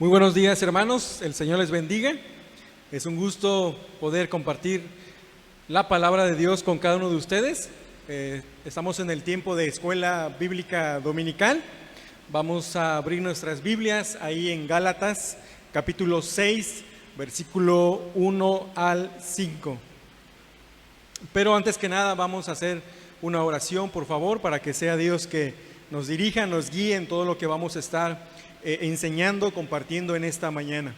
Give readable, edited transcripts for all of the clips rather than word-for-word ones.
Muy buenos días, hermanos, el Señor les bendiga. Es un gusto poder compartir la palabra de Dios con cada uno de ustedes. Estamos en el tiempo de escuela bíblica dominical. Vamos a abrir nuestras Biblias ahí en Gálatas, capítulo 6, versículo 1 al 5. Pero antes que nada vamos a hacer una oración, por favor, para que sea Dios que nos dirija, nos guíe en todo lo que vamos a estar enseñando, compartiendo en esta mañana.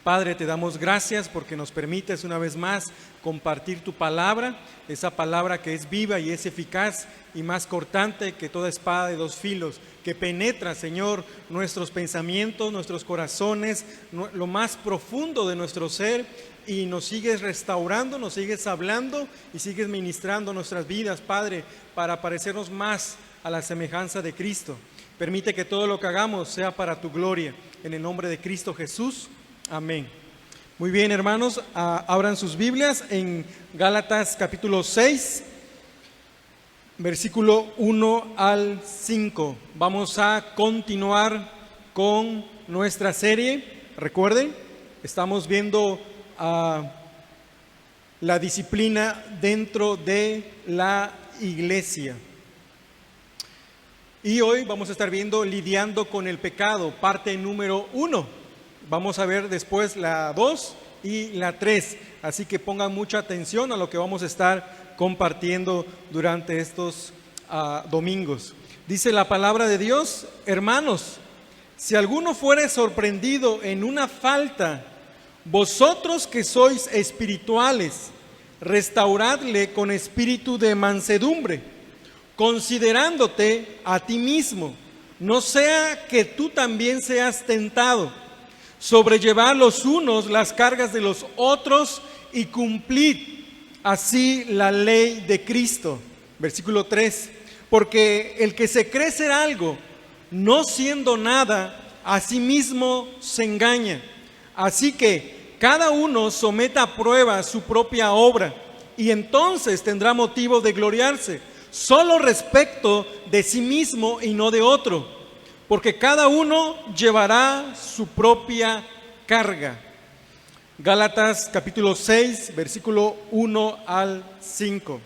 Padre, te damos gracias porque nos permites una vez más compartir tu palabra, esa palabra que es viva y es eficaz y más cortante que toda espada de dos filos, que penetra, Señor, nuestros pensamientos, nuestros corazones, lo más profundo de nuestro ser, y nos sigues restaurando, nos sigues hablando y sigues ministrando nuestras vidas, Padre, para parecernos más a la semejanza de Cristo. Permite que todo lo que hagamos sea para tu gloria, en el nombre de Cristo Jesús. Amén. Muy bien, hermanos, abran sus Biblias en Gálatas capítulo 6, versículo 1 al 5. Vamos a continuar con nuestra serie. Recuerden, estamos viendo la disciplina dentro de la iglesia. Y hoy vamos a estar viendo lidiando con el pecado, parte número 1. Vamos a ver después la 2 y la 3. Así que pongan mucha atención a lo que vamos a estar compartiendo durante estos domingos. Dice la palabra de Dios: hermanos, si alguno fuere sorprendido en una falta, vosotros que sois espirituales, restauradle con espíritu de mansedumbre, considerándote a ti mismo, no sea que tú también seas tentado. Sobrellevad los unos las cargas de los otros y cumplid así la ley de Cristo. Versículo 3. Porque el que se cree ser algo, no siendo nada, a sí mismo se engaña. Así que cada uno someta a prueba su propia obra, y entonces tendrá motivo de gloriarse, solo respecto de sí mismo y no de otro, porque cada uno llevará su propia carga. Gálatas capítulo 6, versículo 1 al 5.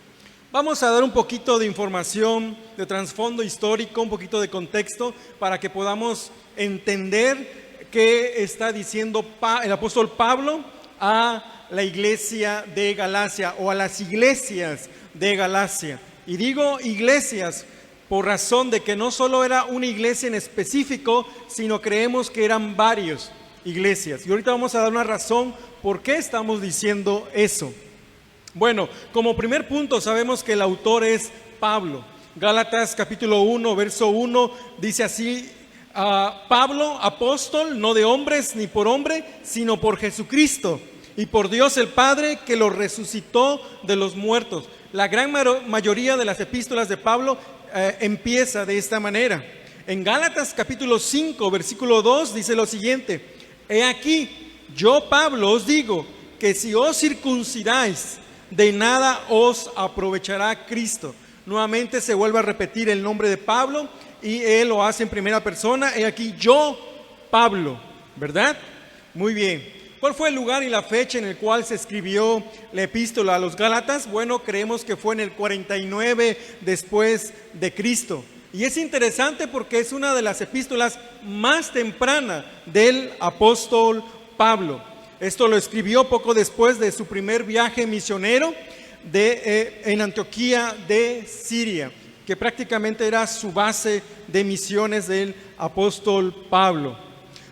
Vamos a dar un poquito de información, de trasfondo histórico, un poquito de contexto, para que podamos entender qué está diciendo el apóstol Pablo a la iglesia de Galacia, o a las iglesias de Galacia. Y digo iglesias por razón de que no solo era una iglesia en específico, sino creemos que eran varias iglesias. Y ahorita vamos a dar una razón por qué estamos diciendo eso. Bueno, como primer punto sabemos que el autor es Pablo. Gálatas capítulo 1, verso 1 dice así: Pablo, apóstol, no de hombres ni por hombre, sino por Jesucristo y por Dios el Padre, que lo resucitó de los muertos. La gran mayoría de las epístolas de Pablo empieza de esta manera. En Gálatas capítulo 5, versículo 2 dice lo siguiente: he aquí, yo Pablo os digo que si os circuncidáis, de nada os aprovechará Cristo. Nuevamente se vuelve a repetir el nombre de Pablo y él lo hace en primera persona. He aquí, yo Pablo, ¿verdad? Muy bien. ¿Cuál fue el lugar y la fecha en el cual se escribió la epístola a los Gálatas? Bueno, creemos que fue en el 49 después de Cristo. Y es interesante porque es una de las epístolas más tempranas del apóstol Pablo. Esto lo escribió poco después de su primer viaje misionero en Antioquía de Siria, que prácticamente era su base de misiones del apóstol Pablo.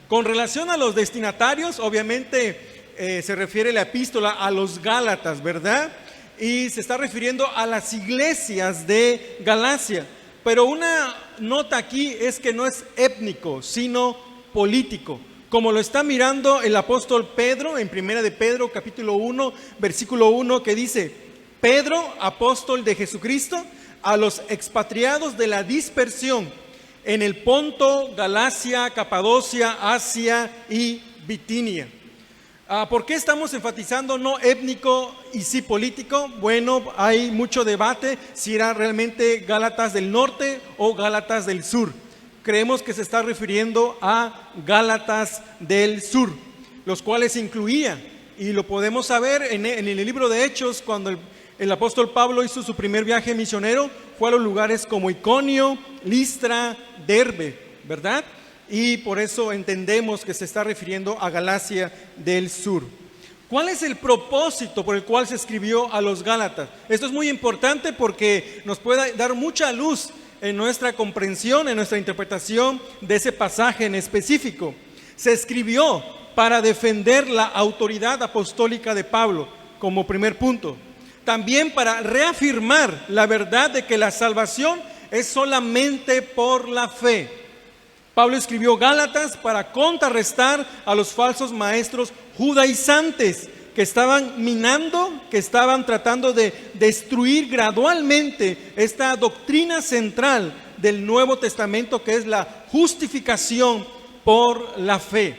Con relación a los destinatarios, obviamente se refiere la epístola a los Gálatas, ¿verdad? Y se está refiriendo a las iglesias de Galacia. Pero una nota aquí es que no es étnico, sino político. Como lo está mirando el apóstol Pedro en primera de Pedro, capítulo 1, versículo 1, que dice: Pedro, apóstol de Jesucristo, a los expatriados de la dispersión en el Ponto, Galacia, Capadocia, Asia y Bitinia. ¿Por qué estamos enfatizando no étnico y sí político? Bueno, hay mucho debate si era realmente Gálatas del norte o Gálatas del sur. creemos que se está refiriendo a Gálatas del Sur, los cuales incluía, y lo podemos saber en el libro de Hechos, cuando el apóstol Pablo hizo su primer viaje misionero, fue a los lugares como Iconio, Listra, Derbe, ¿verdad? Y por eso entendemos que se está refiriendo a Galacia del Sur. ¿Cuál es el propósito por el cual se escribió a los Gálatas? Esto es muy importante porque nos puede dar mucha luz en nuestra comprensión, en nuestra interpretación de ese pasaje en específico. Se escribió para defender la autoridad apostólica de Pablo, como primer punto. También para reafirmar la verdad de que la salvación es solamente por la fe. Pablo escribió Gálatas para contrarrestar a los falsos maestros judaizantes que estaban minando, que estaban tratando de destruir gradualmente esta doctrina central del Nuevo Testamento, que es la justificación por la fe.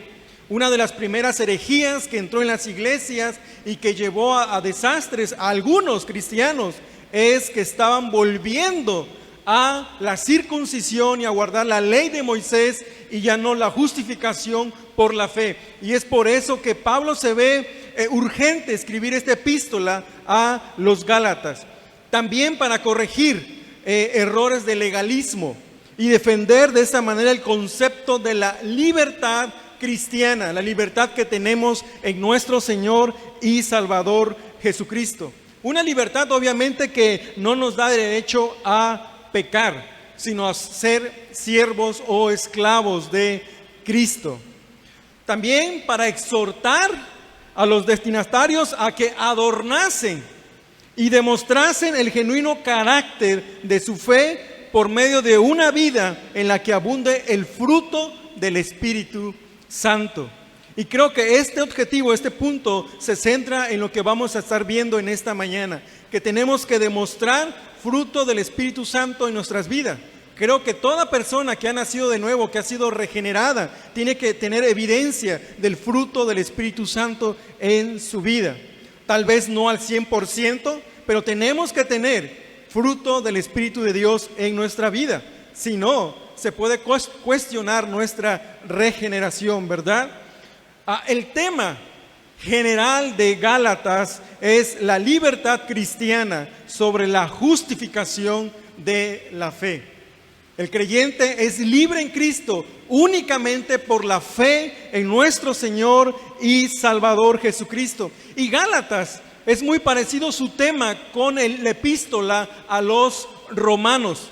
Una de las primeras herejías que entró en las iglesias y que llevó a desastres a algunos cristianos es que estaban volviendo a la circuncisión y a guardar la ley de Moisés y ya no la justificación por la fe. Y es por eso que Pablo se ve urgente escribir esta epístola a los Gálatas. También para corregir errores de legalismo y defender de esa manera el concepto de la libertad cristiana, la libertad que tenemos en nuestro Señor y Salvador Jesucristo. Una libertad obviamente que no nos da derecho a pecar, sino a ser siervos o esclavos de Cristo. También para exhortar a los destinatarios a que adornasen y demostrasen el genuino carácter de su fe por medio de una vida en la que abunde el fruto del Espíritu Santo. Y creo que este objetivo, este punto, se centra en lo que vamos a estar viendo en esta mañana, que tenemos que demostrar fruto del Espíritu Santo en nuestras vidas. Creo que toda persona que ha nacido de nuevo, que ha sido regenerada, tiene que tener evidencia del fruto del Espíritu Santo en su vida. Tal vez no al 100%, pero tenemos que tener fruto del Espíritu de Dios en nuestra vida. Si no, se puede cuestionar nuestra regeneración, ¿verdad? El tema general de Gálatas es la libertad cristiana sobre la justificación de la fe. El creyente es libre en Cristo únicamente por la fe en nuestro Señor y Salvador Jesucristo. Y Gálatas es muy parecido su tema con la epístola a los Romanos,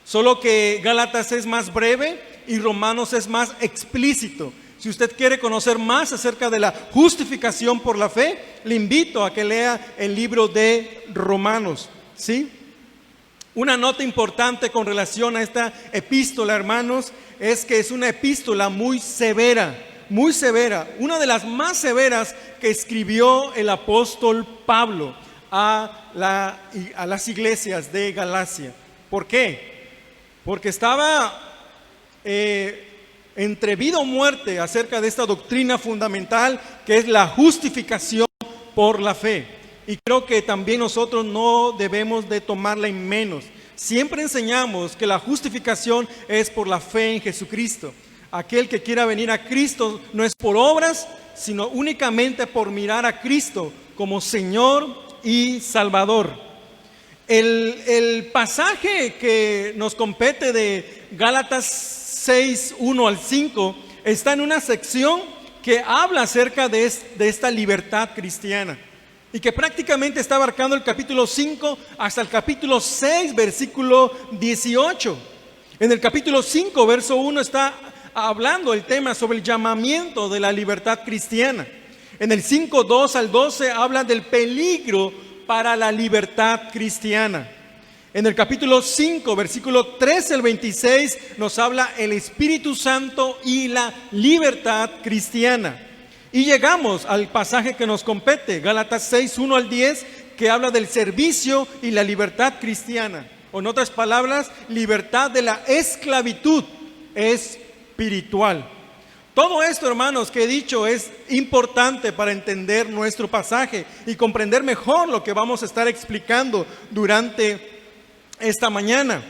solo que Gálatas es más breve y Romanos es más explícito. Si usted quiere conocer más acerca de la justificación por la fe, le invito a que lea el libro de Romanos, ¿sí? Una nota importante con relación a esta epístola, hermanos, es que es una epístola muy severa, una de las más severas que escribió el apóstol Pablo a las iglesias de Galacia. ¿Por qué? Porque estaba entre vida o muerte acerca de esta doctrina fundamental que es la justificación por la fe. Y creo que también nosotros no debemos de tomarla en menos. Siempre enseñamos que la justificación es por la fe en Jesucristo. Aquel que quiera venir a Cristo no es por obras, sino únicamente por mirar a Cristo como Señor y Salvador. El pasaje que nos compete de Gálatas 6, 1 al 5, está en una sección que habla acerca de esta libertad cristiana y que prácticamente está abarcando el capítulo 5 hasta el capítulo 6, versículo 18. En el capítulo 5, verso 1, está hablando el tema sobre el llamamiento de la libertad cristiana. En el 5, 2 al 12 habla del peligro para la libertad cristiana. En el capítulo 5, versículo 13 al 26, nos habla el Espíritu Santo y la libertad cristiana. Y llegamos al pasaje que nos compete, Gálatas 6, 1 al 10, que habla del servicio y la libertad cristiana. O en otras palabras, libertad de la esclavitud espiritual. Todo esto, hermanos, que he dicho es importante para entender nuestro pasaje y comprender mejor lo que vamos a estar explicando durante esta mañana.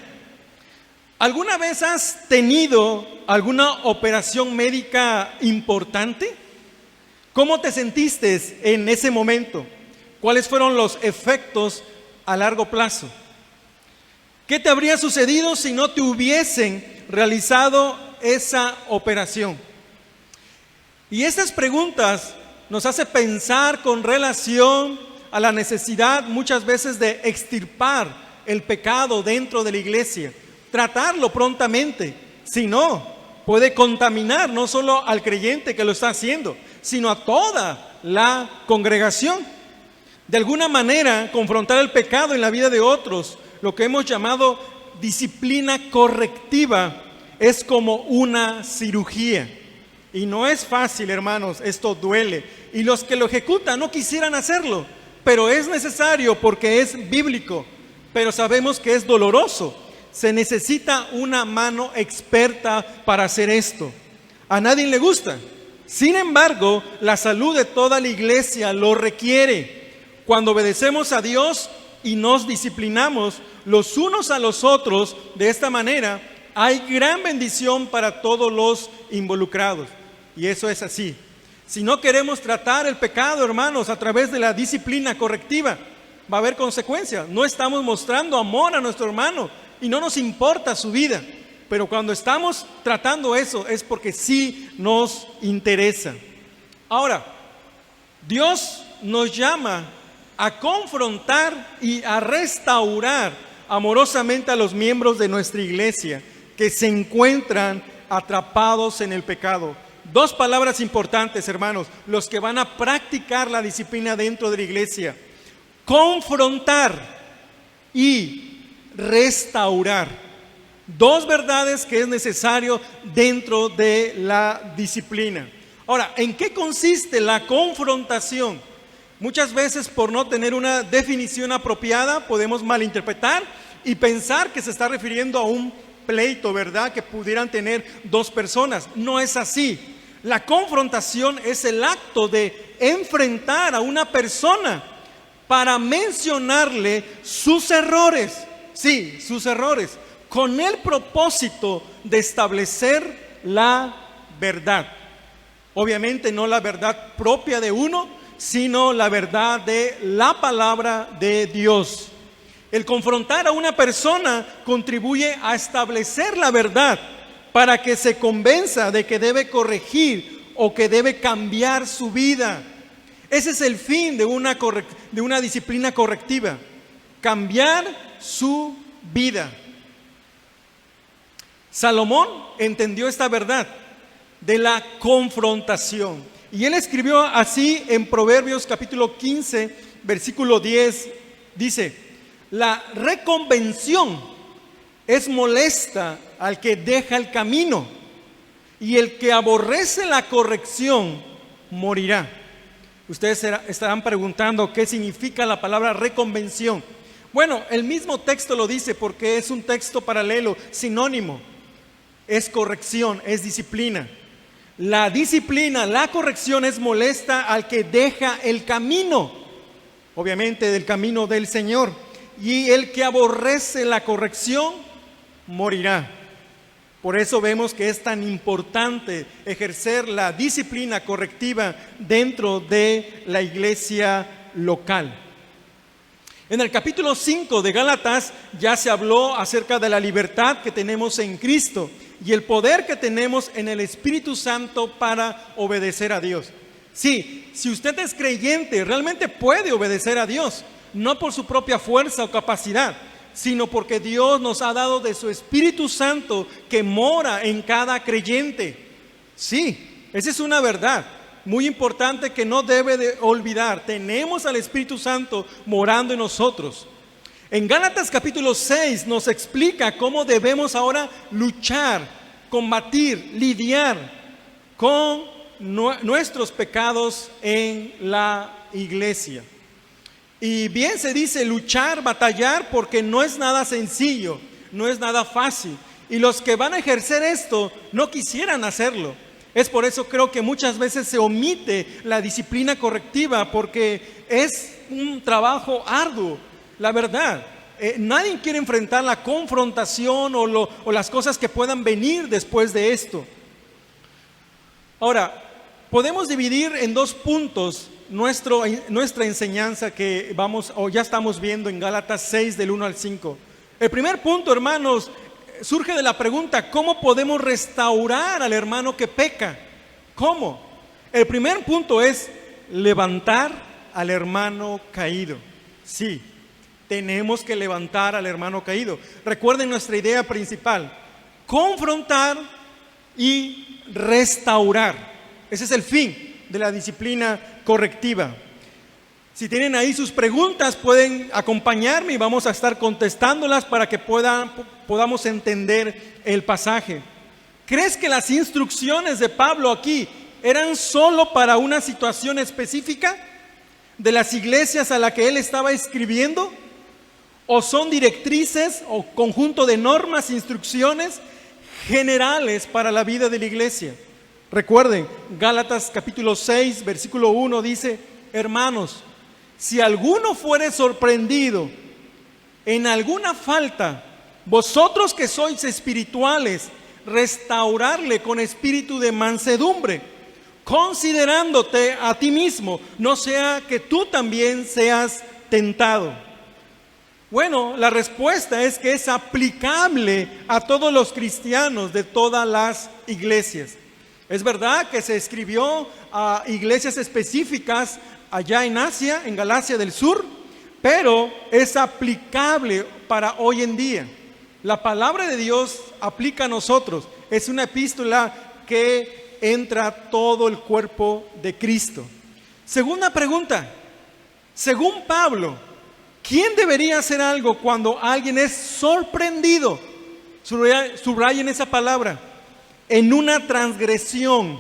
¿Alguna vez has tenido alguna operación médica importante? ¿Cómo te sentiste en ese momento? ¿Cuáles fueron los efectos a largo plazo? ¿Qué te habría sucedido si no te hubiesen realizado esa operación? Y estas preguntas nos hacen pensar con relación a la necesidad muchas veces de extirpar el pecado dentro de la iglesia, tratarlo prontamente, si no, puede contaminar no solo al creyente que lo está haciendo, sino a toda la congregación. De alguna manera, confrontar el pecado en la vida de otros, lo que hemos llamado disciplina correctiva, es como una cirugía. Y no es fácil, hermanos, esto duele. Y los que lo ejecutan no quisieran hacerlo, pero es necesario porque es bíblico. Pero sabemos que es doloroso. Se necesita una mano experta para hacer esto. A nadie le gusta. Sin embargo, la salud de toda la iglesia lo requiere. Cuando obedecemos a Dios y nos disciplinamos los unos a los otros de esta manera, hay gran bendición para todos los involucrados. Y eso es así. Si no queremos tratar el pecado, hermanos, a través de la disciplina correctiva, va a haber consecuencias. No estamos mostrando amor a nuestro hermano y no nos importa su vida. Pero cuando estamos tratando eso es porque sí nos interesa. Ahora, Dios nos llama a confrontar y a restaurar amorosamente a los miembros de nuestra iglesia que se encuentran atrapados en el pecado. Dos palabras importantes, hermanos, los que van a practicar la disciplina dentro de la iglesia: confrontar y restaurar. Dos verdades que es necesario dentro de la disciplina. Ahora, ¿en qué consiste la confrontación? Muchas veces, por no tener una definición apropiada, podemos malinterpretar y pensar que se está refiriendo a un pleito, ¿verdad?, que pudieran tener dos personas. No es así. La confrontación es el acto de enfrentar a una persona para mencionarle sus errores. Sí, sus errores, con el propósito de establecer la verdad. Obviamente no la verdad propia de uno, sino la verdad de la palabra de Dios. El confrontar a una persona contribuye a establecer la verdad para que se convenza de que debe corregir o que debe cambiar su vida. Ese es el fin de una disciplina correctiva: cambiar su vida. Salomón entendió esta verdad de la confrontación y él escribió así en Proverbios capítulo 15 versículo 10, dice: la reconvención es molesta al que deja el camino, y el que aborrece la corrección morirá. Ustedes estarán preguntando qué significa la palabra reconvención. Bueno, el mismo texto lo dice porque es un texto paralelo, sinónimo. Es corrección, es disciplina. La disciplina, la corrección es molesta al que deja el camino, obviamente del camino del Señor. Y el que aborrece la corrección morirá. Por eso vemos que es tan importante ejercer la disciplina correctiva dentro de la iglesia local. En el capítulo 5 de Gálatas ya se habló acerca de la libertad que tenemos en Cristo y el poder que tenemos en el Espíritu Santo para obedecer a Dios. Sí, si usted es creyente, realmente puede obedecer a Dios, no por su propia fuerza o capacidad, sino porque Dios nos ha dado de su Espíritu Santo que mora en cada creyente. Sí, esa es una verdad muy importante que no debe de olvidar. Tenemos al Espíritu Santo morando en nosotros. En Gálatas capítulo 6 nos explica cómo debemos ahora luchar, combatir, lidiar con nuestros pecados en la iglesia. Y bien se dice luchar, batallar, porque no es nada sencillo, no es nada fácil. Y los que van a ejercer esto no quisieran hacerlo. Es por eso creo que muchas veces se omite la disciplina correctiva, porque es un trabajo arduo, la verdad. nadie quiere enfrentar la confrontación o las cosas que puedan venir después de esto. Ahora, podemos dividir en 2 puntos nuestra enseñanza que ya estamos viendo en Gálatas 6 del 1 al 5. El primer punto, hermanos, surge de la pregunta: ¿cómo podemos restaurar al hermano que peca? ¿Cómo? El primer punto es levantar al hermano caído. Sí, tenemos que levantar al hermano caído. Recuerden nuestra idea principal: confrontar y restaurar. Ese es el fin de la disciplina correctiva. Si tienen ahí sus preguntas, pueden acompañarme y vamos a estar contestándolas para que podamos entender el pasaje. ¿Crees que las instrucciones de Pablo aquí eran solo para una situación específica de las iglesias a la que él estaba escribiendo? ¿O son directrices o conjunto de normas, instrucciones generales para la vida de la iglesia? Recuerden, Gálatas capítulo 6, versículo 1 dice: hermanos, si alguno fuere sorprendido en alguna falta, vosotros que sois espirituales, restaurarle con espíritu de mansedumbre, considerándote a ti mismo, no sea que tú también seas tentado. Bueno, la respuesta es que es aplicable a todos los cristianos de todas las iglesias. Es verdad que se escribió a iglesias específicas allá en Asia, en Galacia del Sur, pero es aplicable para hoy en día. La palabra de Dios aplica a nosotros. Es una epístola que entra a todo el cuerpo de Cristo. Segunda pregunta: según Pablo, ¿quién debería hacer algo cuando alguien es sorprendido? Subrayen esa palabra: en una transgresión.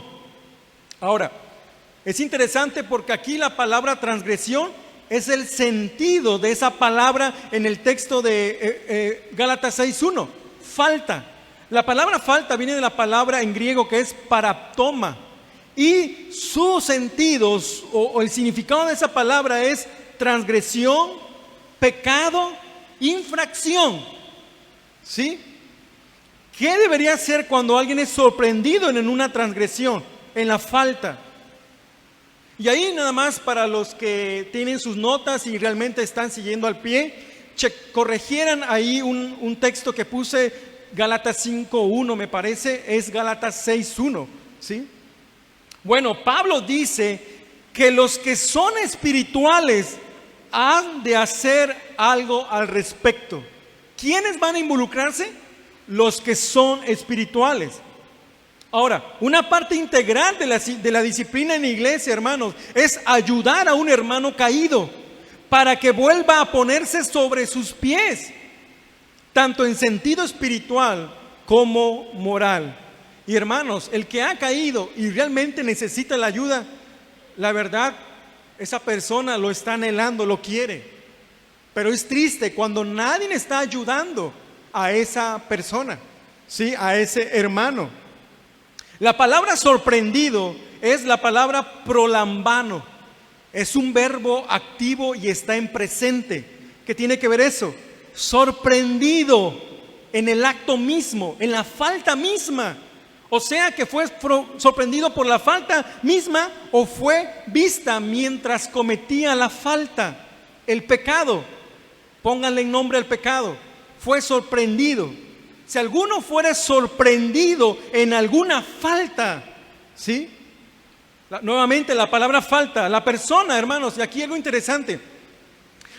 Ahora, es interesante porque aquí la palabra transgresión es el sentido de esa palabra en el texto de Gálatas 6:1, falta. La palabra falta viene de la palabra en griego que es paraptoma, y sus sentidos o el significado de esa palabra es transgresión, pecado, infracción. ¿Sí? ¿Qué debería hacer cuando alguien es sorprendido en una transgresión, en la falta? Y ahí nada más para los que tienen sus notas y realmente están siguiendo al pie, corrigieran ahí un texto que puse, Gálatas 5:1 me parece, es Gálatas 6:1, ¿sí? Bueno, Pablo dice que los que son espirituales han de hacer algo al respecto. ¿Quiénes van a involucrarse? Los que son espirituales. Ahora, una parte integral de la disciplina en la iglesia, hermanos, es ayudar a un hermano caído para que vuelva a ponerse sobre sus pies, tanto en sentido espiritual como moral. Y hermanos, el que ha caído y realmente necesita la ayuda, la verdad, esa persona lo está anhelando, lo quiere. Pero es triste cuando nadie está ayudando a esa persona, ¿sí? A ese hermano. La palabra sorprendido es la palabra prolambano. Es un verbo activo y está en presente. ¿Qué tiene que ver eso? Sorprendido en el acto mismo, en la falta misma. O sea que fue sorprendido por la falta misma o fue vista mientras cometía la falta, el pecado. Pónganle en nombre al pecado. Fue sorprendido. Si alguno fuera sorprendido en alguna falta, ¿sí? Nuevamente la palabra falta. La persona, hermanos, y aquí algo interesante.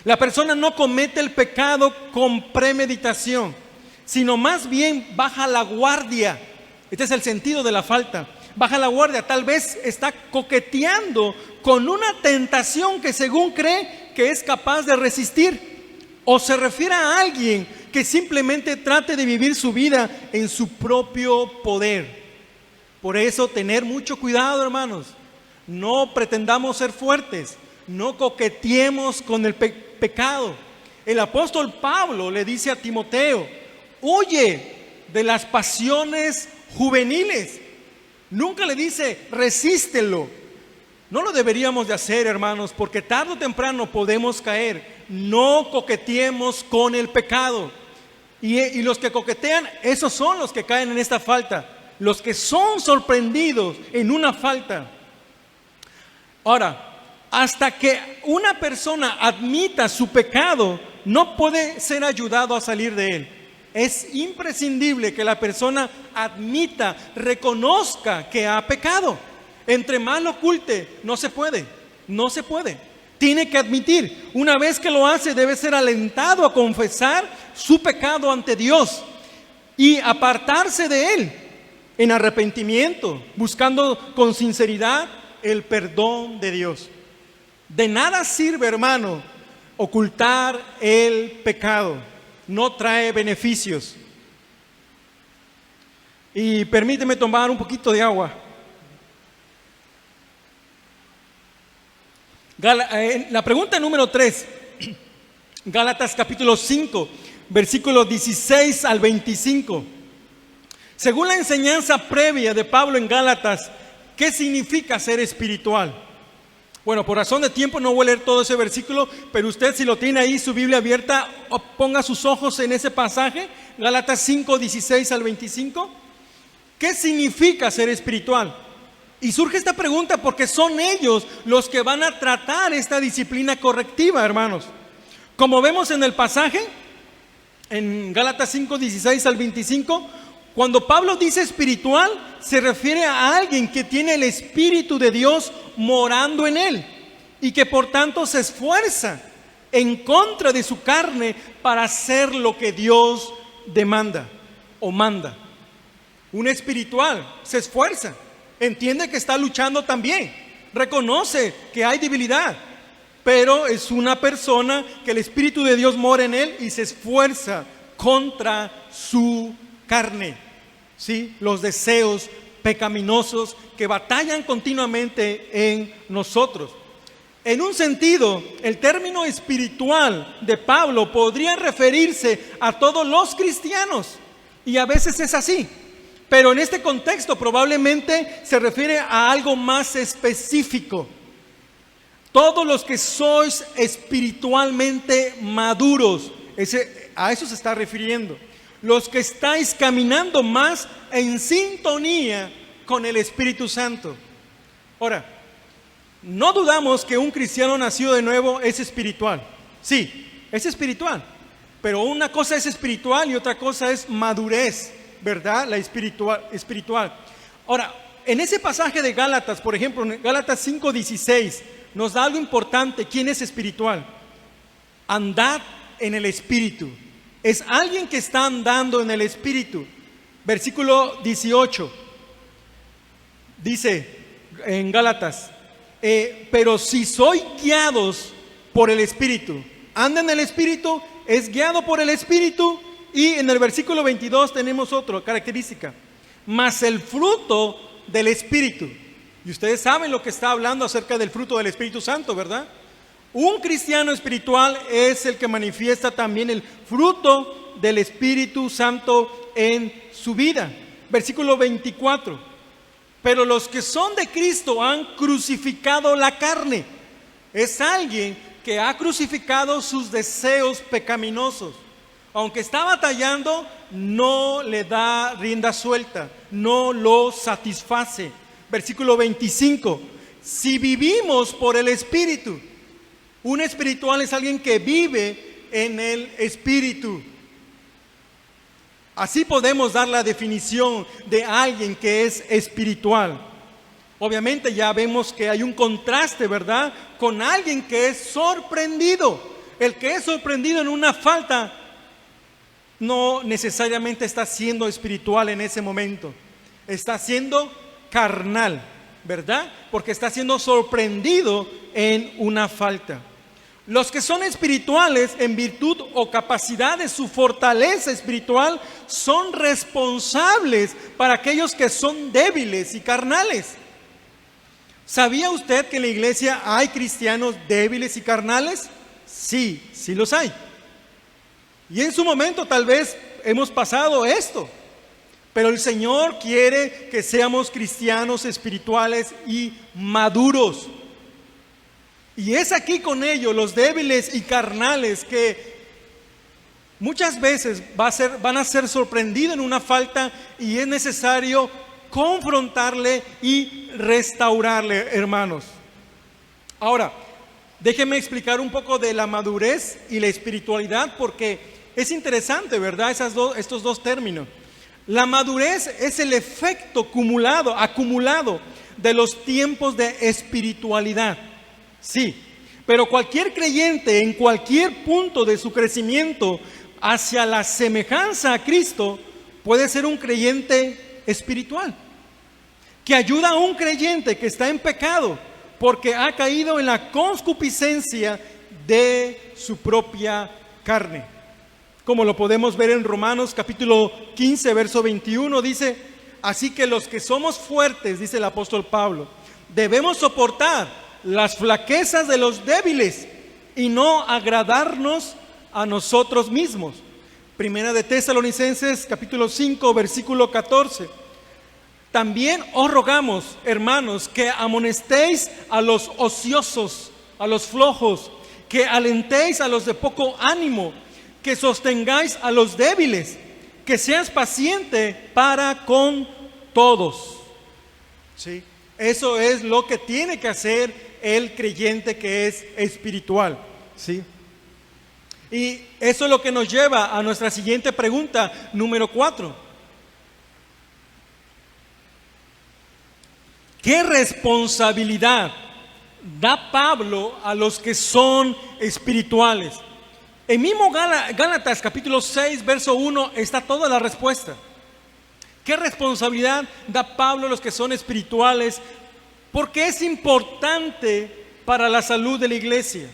La persona no comete el pecado con premeditación, sino más bien baja la guardia. Este es el sentido de la falta. Baja la guardia, tal vez está coqueteando con una tentación que según cree que es capaz de resistir. O se refiere a alguien que simplemente trate de vivir su vida en su propio poder. Por eso tener mucho cuidado, hermanos. No pretendamos ser fuertes, no coqueteemos con el pecado. El apóstol Pablo le dice a Timoteo: huye de las pasiones juveniles. Nunca le dice resístelo. No lo deberíamos de hacer, hermanos, porque tarde o temprano podemos caer. no coqueteemos con el pecado. Y los que coquetean, esos son los que caen en esta falta. Los que son sorprendidos en una falta. Ahora, hasta que una persona admita su pecado, no puede ser ayudado a salir de él. Es imprescindible que la persona admita, reconozca que ha pecado. Entre más lo oculte, no se puede. Tiene que admitir. Una vez que lo hace, debe ser alentado a confesar su pecado ante Dios y apartarse de él en arrepentimiento, buscando con sinceridad el perdón de Dios. De nada sirve, hermano, ocultar el pecado. No trae beneficios. Y permíteme tomar un poquito de agua. La pregunta número 3, Gálatas capítulo 5, versículos 16 al 25. Según la enseñanza previa de Pablo en Gálatas, ¿qué significa ser espiritual? Bueno, por razón de tiempo no voy a leer todo ese versículo, pero usted, si lo tiene ahí su Biblia abierta, ponga sus ojos en ese pasaje, Gálatas 5, 16 al 25. ¿Qué significa ser espiritual? Y surge esta pregunta porque son ellos los que van a tratar esta disciplina correctiva, hermanos. Como vemos en el pasaje, en Gálatas 5, 16 al 25, cuando Pablo dice espiritual, se refiere a alguien que tiene el Espíritu de Dios morando en él y que por tanto se esfuerza en contra de su carne para hacer lo que Dios demanda o manda. Un espiritual se esfuerza, entiende que está luchando también, reconoce que hay debilidad, pero es una persona que el Espíritu de Dios mora en él y se esfuerza contra su carne. ¿Sí? Los deseos pecaminosos que batallan continuamente en nosotros. En un sentido, el término espiritual de Pablo podría referirse a todos los cristianos, y a veces es así, pero en este contexto probablemente se refiere a algo más específico. Todos los que sois espiritualmente maduros, a eso se está refiriendo. Los que estáis caminando más en sintonía con el Espíritu Santo. Ahora, no dudamos que un cristiano nacido de nuevo es espiritual. Sí, es espiritual. Pero una cosa es espiritual y otra cosa es madurez, ¿verdad? La espiritual. Ahora, en ese pasaje de Gálatas, por ejemplo, en Gálatas 5:16, nos da algo importante. ¿Quién es espiritual? Andad en el Espíritu. Es alguien que está andando en el Espíritu. Versículo 18. Dice en Gálatas, pero si sois guiados por el Espíritu, anda en el Espíritu, es guiado por el Espíritu. Y en el versículo 22 tenemos otra característica, mas el fruto del Espíritu. Y ustedes saben lo que está hablando acerca del fruto del Espíritu Santo, ¿verdad? Un cristiano espiritual es el que manifiesta también el fruto del Espíritu Santo en su vida. Versículo 24. Pero los que son de Cristo han crucificado la carne. Es alguien que ha crucificado sus deseos pecaminosos. Aunque está batallando, no le da rienda suelta, no lo satisface. Versículo 25. Si vivimos por el Espíritu. Un espiritual es alguien que vive en el Espíritu. Así podemos dar la definición de alguien que es espiritual. Obviamente ya vemos que hay un contraste, ¿verdad? Con alguien que es sorprendido. El que es sorprendido en una falta no necesariamente está siendo espiritual en ese momento. Está siendo carnal, ¿verdad? Porque está siendo sorprendido en una falta. Los que son espirituales en virtud o capacidad de su fortaleza espiritual son responsables para aquellos que son débiles y carnales. ¿Sabía usted que en la iglesia hay cristianos débiles y carnales? Sí, sí los hay. Y en su momento tal vez hemos pasado esto. Pero el Señor quiere que seamos cristianos espirituales y maduros. Y es aquí con ellos, los débiles y carnales, que muchas veces van a ser sorprendidos en una falta y es necesario confrontarle y restaurarle, hermanos. Ahora, déjenme explicar un poco de la madurez y la espiritualidad, porque es interesante, ¿verdad? Estos dos términos. La madurez es el efecto acumulado de los tiempos de espiritualidad. Sí, pero cualquier creyente en cualquier punto de su crecimiento hacia la semejanza a Cristo puede ser un creyente espiritual, que ayuda a un creyente que está en pecado porque ha caído en la concupiscencia de su propia carne. Como lo podemos ver en Romanos capítulo 15, verso 21, dice: así que los que somos fuertes, dice el apóstol Pablo, debemos soportar las flaquezas de los débiles y no agradarnos a nosotros mismos. Primera de Tesalonicenses capítulo 5, versículo 14. También os rogamos, hermanos, que amonestéis a los ociosos, a los flojos, que alentéis a los de poco ánimo, que sostengáis a los débiles, que seas paciente para con todos. ¿Sí? Eso es lo que tiene que hacer el creyente que es espiritual. ¿Sí? Y eso es lo que nos lleva a nuestra siguiente pregunta, número 4. ¿Qué responsabilidad da Pablo a los que son espirituales? En mismo Gálatas capítulo 6, verso 1 está toda la respuesta. ¿Qué responsabilidad da Pablo a los que son espirituales? Porque es importante para la salud de la iglesia.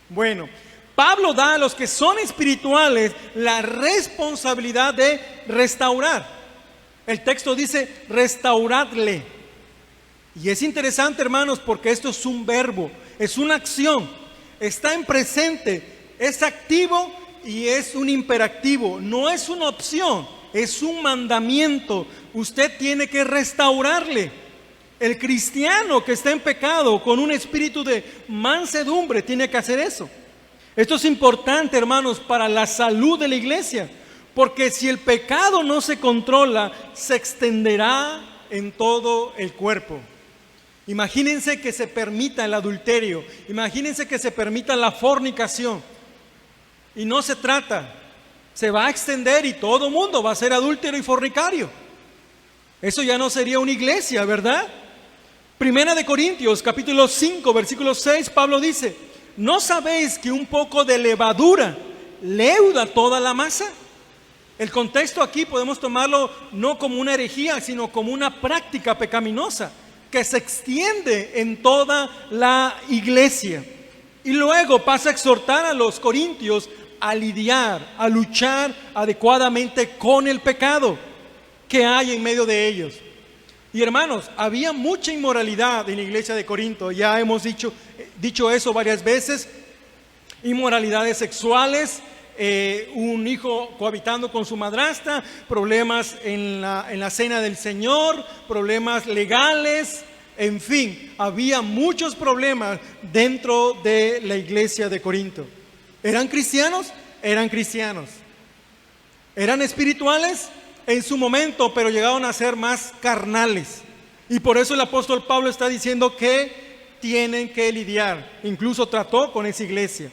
Bueno, Pablo da a los que son espirituales la responsabilidad de restaurar. El texto dice restauradle. Y es interesante, hermanos, porque esto es un verbo, es una acción, está en presente, es activo y es un imperativo, no es una opción, es un mandamiento. Usted tiene que restaurarle. El cristiano que está en pecado con un espíritu de mansedumbre tiene que hacer eso. Esto es importante, hermanos, para la salud de la iglesia, porque si el pecado no se controla, se extenderá en todo el cuerpo. Imagínense que se permita el adulterio, imagínense que se permita la fornicación, y no se trata, se va a extender y todo mundo va a ser adúltero y fornicario. Eso ya no sería una iglesia, ¿verdad? Primera de Corintios, capítulo 5, versículo 6, Pablo dice: ¿no sabéis que un poco de levadura leuda toda la masa? El contexto aquí podemos tomarlo no como una herejía, sino como una práctica pecaminosa que se extiende en toda la iglesia. Y luego pasa a exhortar a los corintios a lidiar, a luchar adecuadamente con el pecado que hay en medio de ellos. Y hermanos, había mucha inmoralidad en la iglesia de Corinto. Ya hemos dicho eso varias veces. Inmoralidades sexuales, un hijo cohabitando con su madrastra, problemas en la cena del Señor, problemas legales, en fin, había muchos problemas dentro de la iglesia de Corinto. ¿Eran cristianos? Eran cristianos. ¿Eran espirituales? En su momento, pero llegaron a ser más carnales. Y por eso el apóstol Pablo está diciendo que tienen que lidiar. Incluso trató con esa iglesia.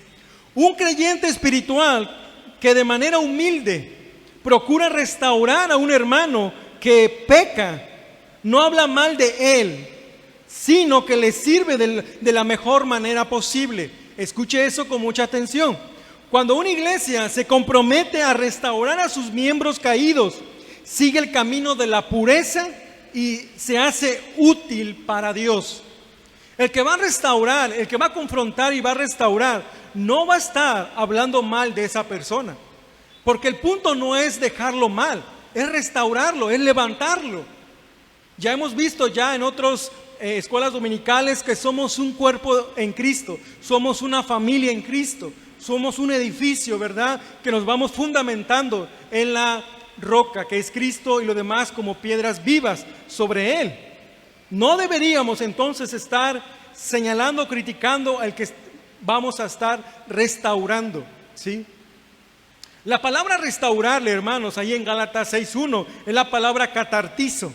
Un creyente espiritual que de manera humilde procura restaurar a un hermano que peca, no habla mal de él, sino que le sirve de la mejor manera posible. Escuche eso con mucha atención. Cuando una iglesia se compromete a restaurar a sus miembros caídos, sigue el camino de la pureza y se hace útil para Dios. El que va a restaurar, el que va a confrontar y va a restaurar, no va a estar hablando mal de esa persona, porque el punto no es dejarlo mal, es restaurarlo, es levantarlo. Ya hemos visto ya en otras escuelas dominicales que somos un cuerpo en Cristo, somos una familia en Cristo, somos un edificio, ¿verdad? Que nos vamos fundamentando en la roca que es Cristo y lo demás como piedras vivas sobre Él. No deberíamos entonces estar señalando, criticando al que vamos a estar restaurando, ¿sí? La palabra restaurarle, hermanos, ahí en Gálatas 6:1, es la palabra catartizo.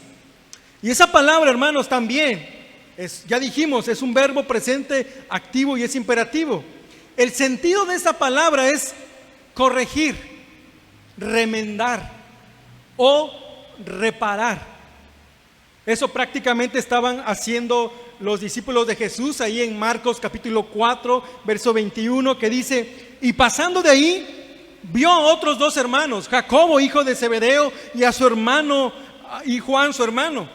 Y esa palabra, hermanos, también ya dijimos, es un verbo presente, activo y es imperativo. El sentido de esa palabra es corregir, remendar o reparar. Eso prácticamente estaban haciendo los discípulos de Jesús ahí en Marcos capítulo 4, verso 21, que dice: y pasando de ahí, vio a otros dos hermanos, Jacobo, hijo de Zebedeo, y a su hermano, y Juan, su hermano,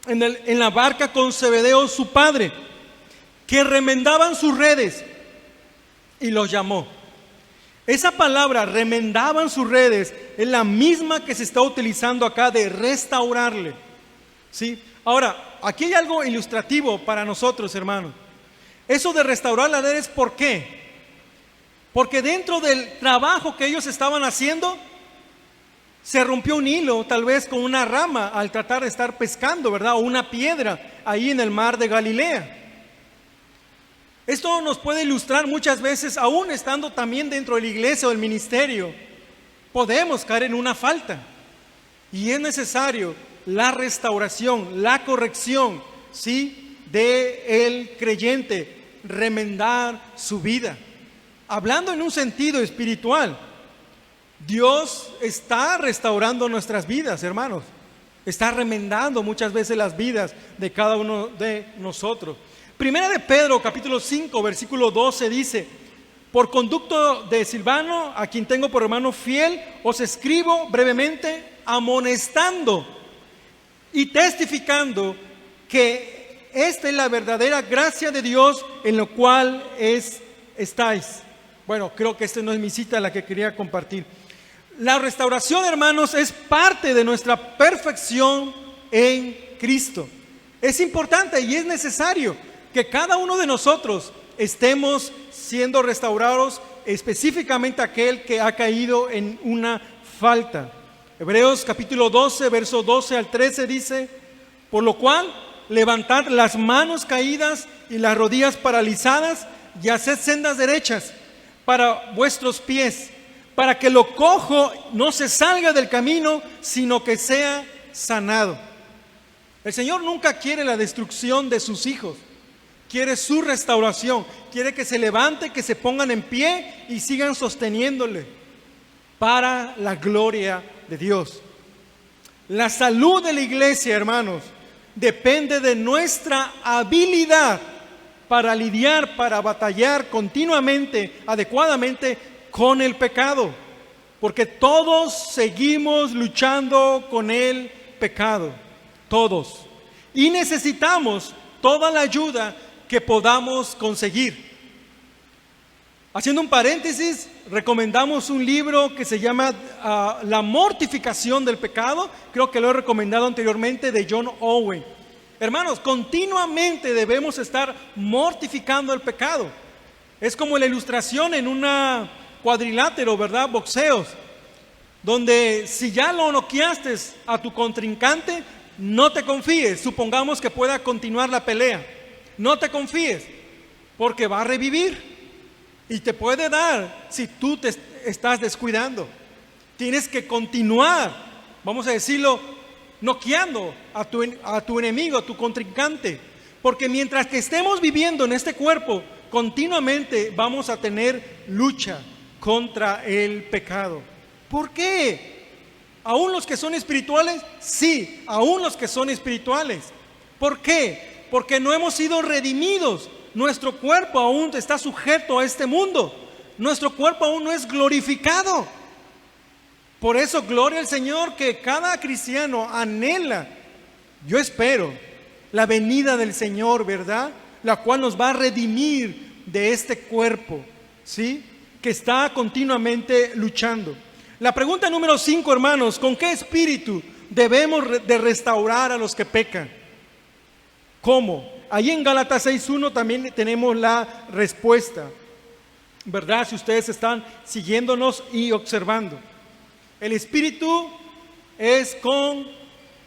en la barca con Zebedeo, su padre, que remendaban sus redes, y los llamó. Esa palabra, remendaban sus redes, es la misma que se está utilizando acá de restaurarle, ¿sí? Ahora, aquí hay algo ilustrativo para nosotros, hermanos. Eso de restaurar las redes, ¿por qué? Porque dentro del trabajo que ellos estaban haciendo, se rompió un hilo, tal vez con una rama, al tratar de estar pescando, ¿verdad? O una piedra ahí en el mar de Galilea. Esto nos puede ilustrar muchas veces, aún estando también dentro de la iglesia o el ministerio, podemos caer en una falta. Y es necesario la restauración, la corrección, ¿sí?, de el creyente, remendar su vida. Hablando en un sentido espiritual, Dios está restaurando nuestras vidas, hermanos. Está remendando muchas veces las vidas de cada uno de nosotros. Primera de Pedro, capítulo 5, versículo 12 dice: por conducto de Silvano, a quien tengo por hermano fiel, os escribo brevemente, amonestando y testificando que esta es la verdadera gracia de Dios en lo cual estáis. Bueno, creo que esta no es mi cita la que quería compartir. La restauración, hermanos, es parte de nuestra perfección en Cristo. Es importante y es necesario que cada uno de nosotros estemos siendo restaurados, específicamente aquel que ha caído en una falta. Hebreos capítulo 12, verso 12 al 13 dice: por lo cual, levantad las manos caídas y las rodillas paralizadas y haced sendas derechas para vuestros pies, para que lo cojo no se salga del camino, sino que sea sanado. El Señor nunca quiere la destrucción de sus hijos, quiere su restauración, quiere que se levante, que se pongan en pie y sigan sosteniéndole para la gloria de Dios. La salud de la iglesia, hermanos, depende de nuestra habilidad para lidiar, para batallar continuamente, adecuadamente con el pecado, porque todos seguimos luchando con el pecado, todos, y necesitamos toda la ayuda que podamos conseguir. Haciendo un paréntesis, recomendamos un libro que se llama La mortificación del pecado, creo que lo he recomendado anteriormente, de John Owen. Hermanos, continuamente debemos estar mortificando el pecado. Es como la ilustración en una cuadrilátero, ¿verdad? Boxeos, donde si ya lo noqueaste a tu contrincante, no te confíes, supongamos que pueda continuar la pelea. No te confíes, porque va a revivir y te puede dar si tú te estás descuidando. Tienes que continuar, vamos a decirlo, noqueando a tu enemigo, a tu contrincante, porque mientras que estemos viviendo en este cuerpo, continuamente vamos a tener lucha contra el pecado. ¿Por qué? ¿Aún los que son espirituales? Sí, aún los que son espirituales. ¿Por qué? Porque no hemos sido redimidos. Nuestro cuerpo aún está sujeto a este mundo. Nuestro cuerpo aún no es glorificado. Por eso, gloria al Señor, que cada cristiano anhela, yo espero, la venida del Señor, ¿verdad? La cual nos va a redimir de este cuerpo, ¿sí?, que está continuamente luchando. La pregunta número 5, hermanos: ¿con qué espíritu debemos de restaurar a los que pecan? ¿Cómo? Ahí en Gálatas 6:1 también tenemos la respuesta, ¿verdad? Si ustedes están siguiéndonos y observando. El espíritu es con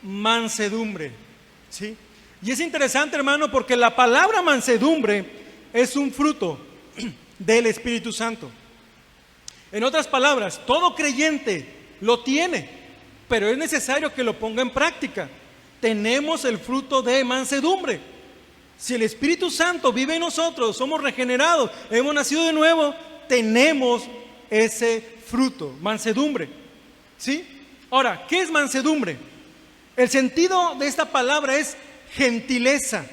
mansedumbre, ¿sí? Y es interesante, hermano, porque la palabra mansedumbre es un fruto del Espíritu Santo. En otras palabras, todo creyente lo tiene, pero es necesario que lo ponga en práctica. Tenemos el fruto de mansedumbre. Si el Espíritu Santo vive en nosotros, somos regenerados, hemos nacido de nuevo, tenemos ese fruto, mansedumbre. ¿Sí? Ahora, ¿qué es mansedumbre? El sentido de esta palabra es gentileza,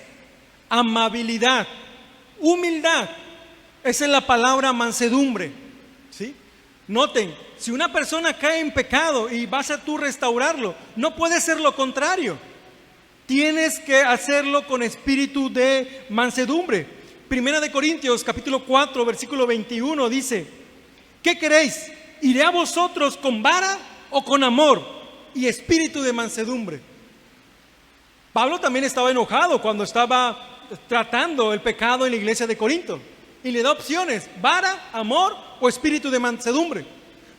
amabilidad, humildad. Esa es la palabra mansedumbre. ¿Sí? Noten, si una persona cae en pecado y vas a tú restaurarlo, no puede ser lo contrario. Tienes que hacerlo con espíritu de mansedumbre. Primera de Corintios, capítulo 4, versículo 21 dice: ¿qué queréis? ¿Iré a vosotros con vara o con amor y espíritu de mansedumbre? Pablo también estaba enojado cuando estaba tratando el pecado en la iglesia de Corinto. Y le da opciones: vara, amor o espíritu de mansedumbre.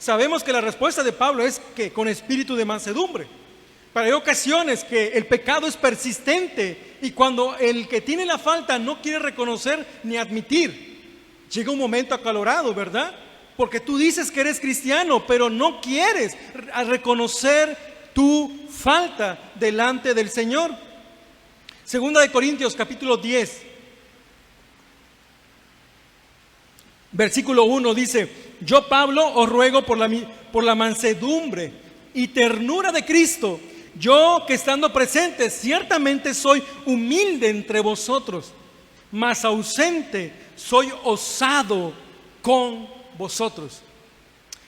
Sabemos que la respuesta de Pablo es que con espíritu de mansedumbre. Pero hay ocasiones que el pecado es persistente y cuando el que tiene la falta no quiere reconocer ni admitir, llega un momento acalorado, ¿verdad? Porque tú dices que eres cristiano, pero no quieres reconocer tu falta delante del Señor. Segunda de Corintios, capítulo 10, versículo 1 dice: yo, Pablo, os ruego por la mansedumbre y ternura de Cristo, yo que estando presente ciertamente soy humilde entre vosotros, mas ausente soy osado con vosotros.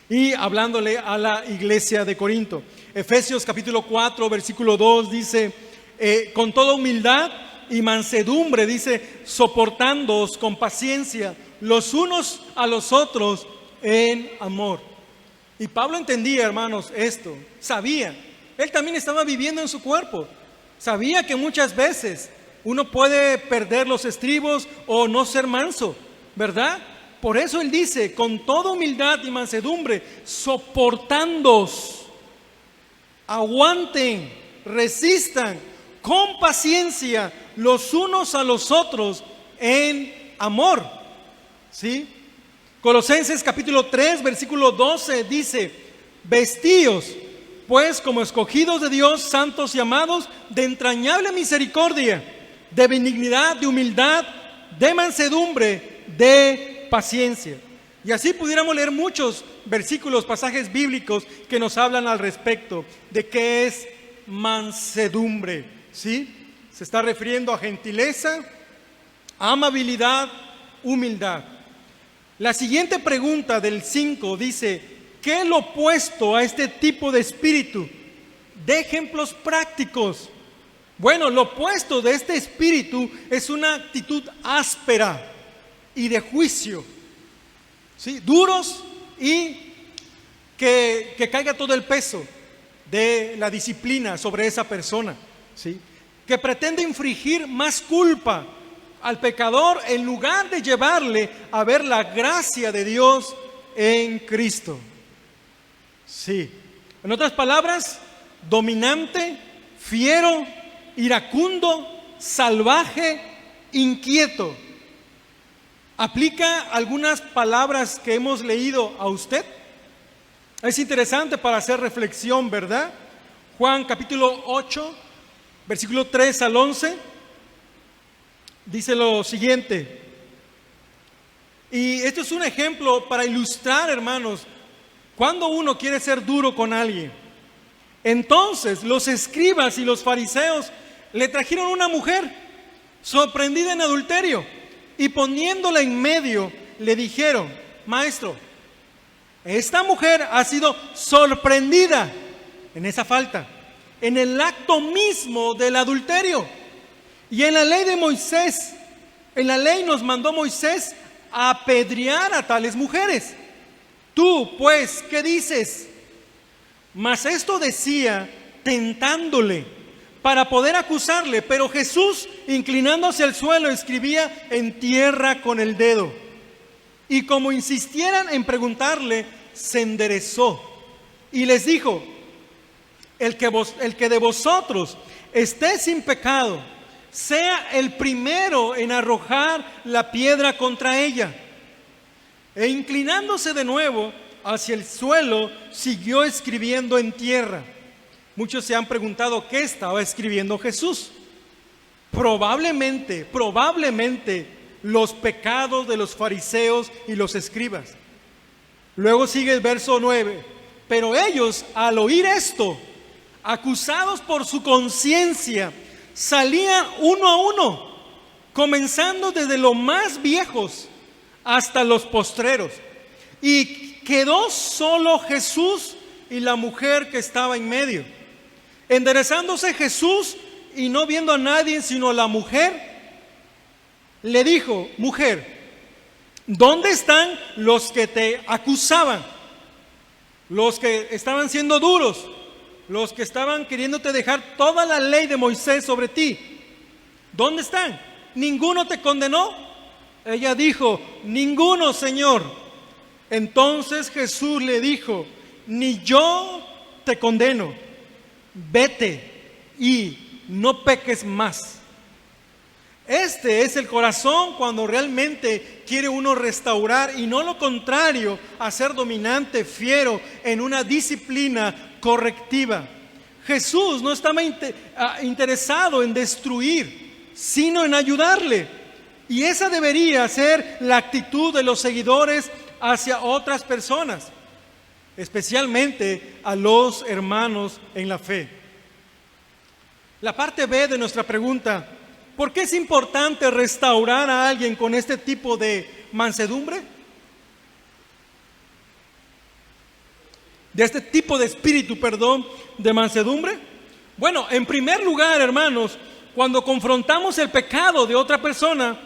Y hablándole a la iglesia de Corinto, Efesios capítulo 4, versículo 2 dice: con toda humildad y mansedumbre, dice, soportándoos con paciencia los unos a los otros en amor. Y Pablo entendía, hermanos, esto, sabía. Él también estaba viviendo en su cuerpo. Sabía que muchas veces uno puede perder los estribos o no ser manso, ¿verdad? Por eso él dice: con toda humildad y mansedumbre, soportándoos, aguanten, resistan con paciencia los unos a los otros en amor. ¿Sí? Colosenses capítulo 3, versículo 12 dice: vestíos pues como escogidos de Dios, santos y amados, de entrañable misericordia, de benignidad, de humildad, de mansedumbre, de paciencia. Y así pudiéramos leer muchos versículos, pasajes bíblicos que nos hablan al respecto de qué es mansedumbre. ¿Sí? Se está refiriendo a gentileza, amabilidad, humildad. La siguiente pregunta del 5 dice: ¿qué es lo opuesto a este tipo de espíritu? De ejemplos prácticos. Bueno, lo opuesto de este espíritu es una actitud áspera y de juicio, ¿sí? Duros y que caiga todo el peso de la disciplina sobre esa persona, ¿sí? Que pretende infligir más culpa al pecador en lugar de llevarle a ver la gracia de Dios en Cristo. Sí. En otras palabras, dominante, fiero, iracundo, salvaje, inquieto. ¿Aplica algunas palabras que hemos leído a usted? Es interesante para hacer reflexión, ¿verdad? Juan capítulo 8, versículo 3 al 11, dice lo siguiente. Y esto es un ejemplo para ilustrar, hermanos, cuando uno quiere ser duro con alguien. Entonces los escribas y los fariseos le trajeron una mujer sorprendida en adulterio y poniéndola en medio le dijeron: maestro, esta mujer ha sido sorprendida en esa falta, en el acto mismo del adulterio. Y en la ley de Moisés, en la ley nos mandó Moisés a apedrear a tales mujeres. Tú, pues, ¿qué dices? Mas esto decía tentándole para poder acusarle, pero Jesús, inclinándose al suelo, escribía en tierra con el dedo. Y como insistieran en preguntarle, se enderezó y les dijo: el que de vosotros esté sin pecado, sea el primero en arrojar la piedra contra ella. E inclinándose de nuevo hacia el suelo, siguió escribiendo en tierra. Muchos se han preguntado qué estaba escribiendo Jesús. Probablemente los pecados de los fariseos y los escribas. Luego sigue el verso 9. Pero ellos, al oír esto, acusados por su conciencia, salían uno a uno, comenzando desde los más viejos hasta los postreros. Y quedó solo Jesús y la mujer que estaba en medio. Enderezándose Jesús y no viendo a nadie sino a la mujer, le dijo: mujer, ¿dónde están los que te acusaban? Los que estaban siendo duros, los que estaban queriéndote dejar toda la ley de Moisés sobre ti. ¿Dónde están? ¿Ninguno te condenó? Ella dijo: ninguno, Señor. Entonces Jesús le dijo: ni yo te condeno, vete y no peques más. Este es el corazón cuando realmente quiere uno restaurar, y no lo contrario a ser dominante, fiero en una disciplina correctiva. Jesús no estaba interesado en destruir, sino en ayudarle. Y esa debería ser la actitud de los seguidores hacia otras personas, especialmente a los hermanos en la fe. La parte B de nuestra pregunta: ¿por qué es importante restaurar a alguien con este tipo de mansedumbre? De este tipo de espíritu, de mansedumbre. Bueno, en primer lugar, hermanos, cuando confrontamos el pecado de otra persona,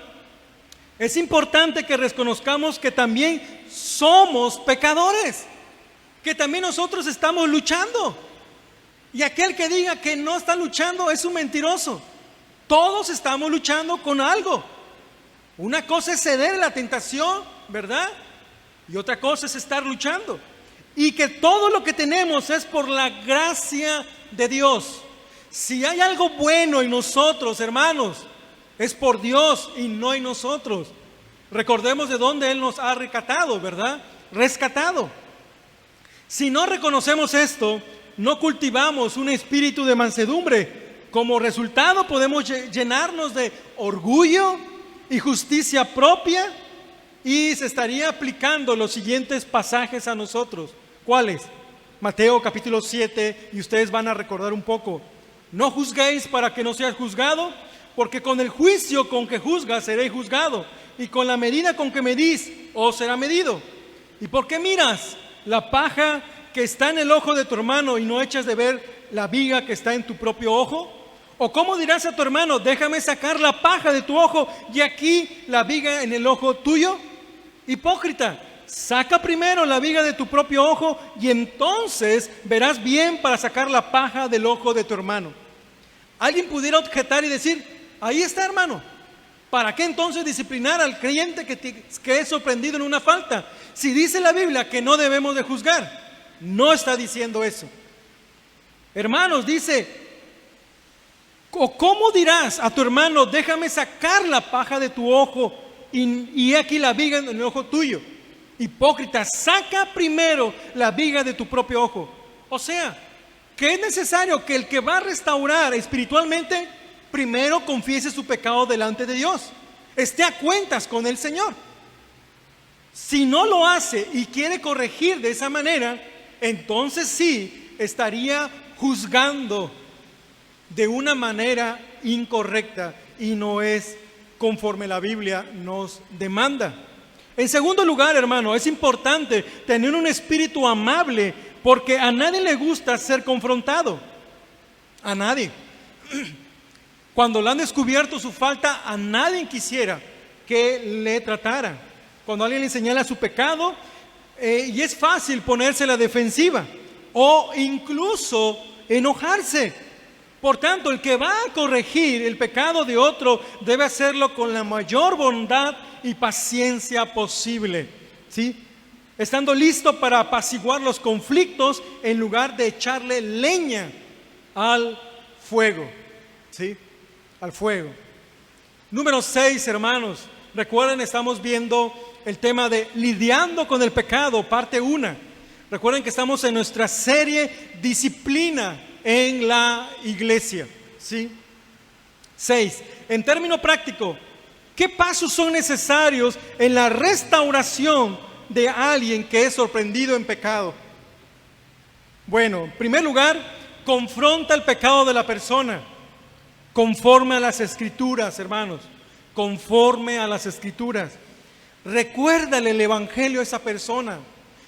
es importante que reconozcamos que también somos pecadores, que también nosotros estamos luchando. Y aquel que diga que no está luchando es un mentiroso. Todos estamos luchando con algo. Una cosa es ceder a la tentación, ¿verdad? Y otra cosa es estar luchando. Y que todo lo que tenemos es por la gracia de Dios. Si hay algo bueno en nosotros, hermanos, es por Dios y no en nosotros. Recordemos de dónde Él nos ha rescatado, ¿verdad? Rescatado. Si no reconocemos esto, no cultivamos un espíritu de mansedumbre. Como resultado podemos llenarnos de orgullo y justicia propia, y se estaría aplicando los siguientes pasajes a nosotros. ¿Cuáles? Mateo capítulo 7, y ustedes van a recordar un poco. No juzguéis para que no seas juzgado, porque con el juicio con que juzgas seréis juzgado, y con la medida con que medís os será medido. ¿Y por qué miras la paja que está en el ojo de tu hermano y no echas de ver la viga que está en tu propio ojo? ¿O cómo dirás a tu hermano: déjame sacar la paja de tu ojo y aquí la viga en el ojo tuyo? Hipócrita, saca primero la viga de tu propio ojo y entonces verás bien para sacar la paja del ojo de tu hermano. Alguien pudiera objetar y decir: ahí está, hermano, ¿para qué entonces disciplinar al creyente que es sorprendido en una falta? Si dice la Biblia que no debemos de juzgar, no está diciendo eso. Hermanos, dice: ¿o cómo dirás a tu hermano: déjame sacar la paja de tu ojo y aquí la viga en el ojo tuyo? Hipócrita, saca primero la viga de tu propio ojo. O sea, que es necesario que el que va a restaurar espiritualmente primero confiese su pecado delante de Dios, esté a cuentas con el Señor. Si no lo hace y quiere corregir de esa manera, entonces sí estaría juzgando de una manera incorrecta, y no es conforme la Biblia nos demanda. En segundo lugar, hermano, es importante tener un espíritu amable, porque a nadie le gusta ser confrontado. A nadie. Cuando le han descubierto su falta, a nadie quisiera que le tratara. Cuando alguien le señala su pecado, y es fácil ponerse a la defensiva o incluso enojarse. Por tanto, el que va a corregir el pecado de otro debe hacerlo con la mayor bondad y paciencia posible, ¿sí? Estando listo para apaciguar los conflictos en lugar de echarle leña al fuego, ¿sí? al fuego. Número 6, hermanos. Recuerden, estamos viendo el tema de lidiando con el pecado, parte 1. Recuerden que estamos en nuestra serie Disciplina en la iglesia, ¿sí? 6. En término práctico, ¿qué pasos son necesarios en la restauración de alguien que es sorprendido en pecado? Bueno, en primer lugar, confronta el pecado de la persona conforme a las Escrituras, hermanos, conforme a las Escrituras. Recuérdale el Evangelio a esa persona.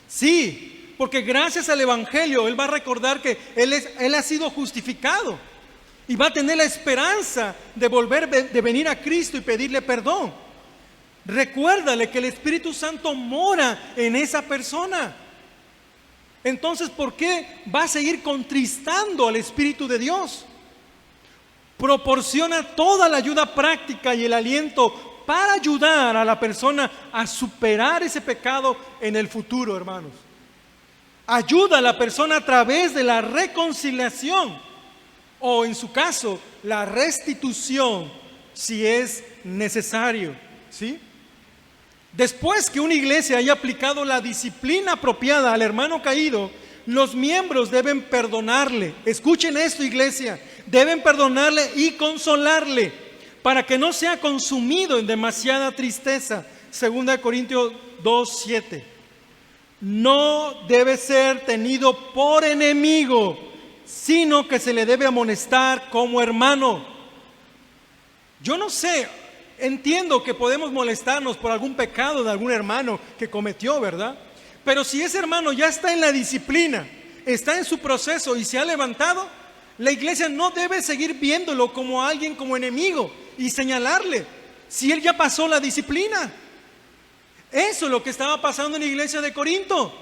Sí, porque gracias al Evangelio él va a recordar que él ha sido justificado y va a tener la esperanza de venir a Cristo y pedirle perdón. Recuérdale que el Espíritu Santo mora en esa persona. Entonces, ¿por qué va a seguir contristando al Espíritu de Dios? Proporciona toda la ayuda práctica y el aliento para ayudar a la persona a superar ese pecado en el futuro, hermanos. Ayuda a la persona a través de la reconciliación o, en su caso, la restitución, si es necesario, ¿sí? Después que una iglesia haya aplicado la disciplina apropiada al hermano caído, los miembros deben perdonarle. Escuchen esto, iglesia. Deben perdonarle y consolarle para que no sea consumido en demasiada tristeza. 2 Corintios 2:7. No debe ser tenido por enemigo, sino que se le debe amonestar como hermano. Yo no sé, entiendo que podemos molestarnos por algún pecado de algún hermano que cometió, ¿verdad? Pero si ese hermano ya está en la disciplina, está en su proceso y se ha levantado, la iglesia no debe seguir viéndolo como alguien, como enemigo y señalarle, si él ya pasó la disciplina. Eso es lo que estaba pasando en la iglesia de Corinto.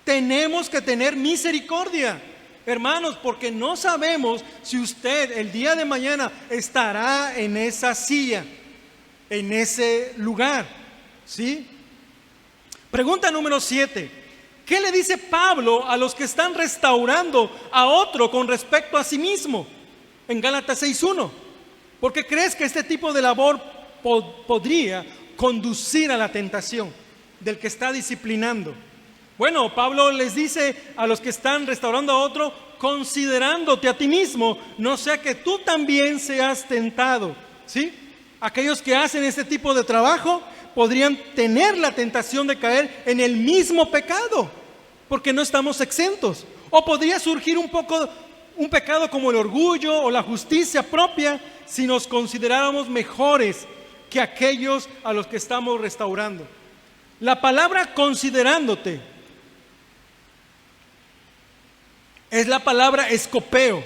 Tenemos que tener misericordia, hermanos, porque no sabemos si usted el día de mañana estará en esa silla, en ese lugar, ¿sí? Pregunta número 7. ¿Qué le dice Pablo a los que están restaurando a otro con respecto a sí mismo? En Gálatas 6:1. ¿Por qué crees que este tipo de labor podría conducir a la tentación del que está disciplinando? Bueno, Pablo les dice a los que están restaurando a otro, considerándote a ti mismo, no sea que tú también seas tentado, ¿sí? Aquellos que hacen este tipo de trabajo podrían tener la tentación de caer en el mismo pecado, porque no estamos exentos. O podría surgir un pecado como el orgullo o la justicia propia si nos consideráramos mejores que aquellos a los que estamos restaurando. La palabra considerándote es la palabra escopeo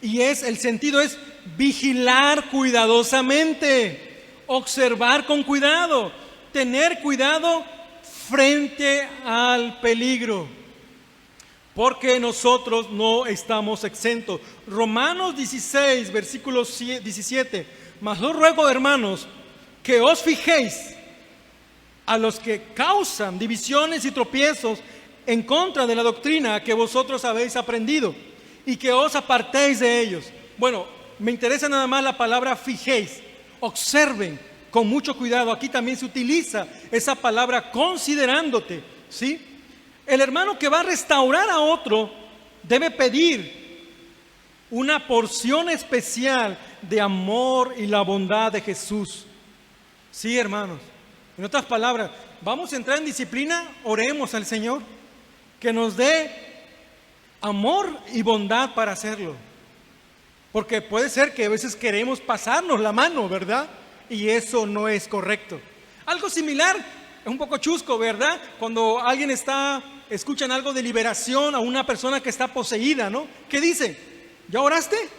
y el sentido es vigilar cuidadosamente. Observar con cuidado, tener cuidado frente al peligro, porque nosotros no estamos exentos. Romanos 16, versículo 17. Mas os ruego, hermanos, que os fijéis a los que causan divisiones y tropiezos en contra de la doctrina que vosotros habéis aprendido y que os apartéis de ellos. Bueno, me interesa nada más la palabra fijéis. Observen con mucho cuidado. Aquí también se utiliza esa palabra considerándote, ¿sí? El hermano que va a restaurar a otro debe pedir una porción especial de amor y la bondad de Jesús. Sí, hermanos. En otras palabras, vamos a entrar en disciplina, oremos al Señor que nos dé amor y bondad para hacerlo. Porque puede ser que a veces queremos pasarnos la mano, ¿verdad? Y eso no es correcto. Algo similar, es un poco chusco, ¿verdad? Cuando escuchan algo de liberación a una persona que está poseída, ¿no? ¿Qué dice? ¿Ya oraste?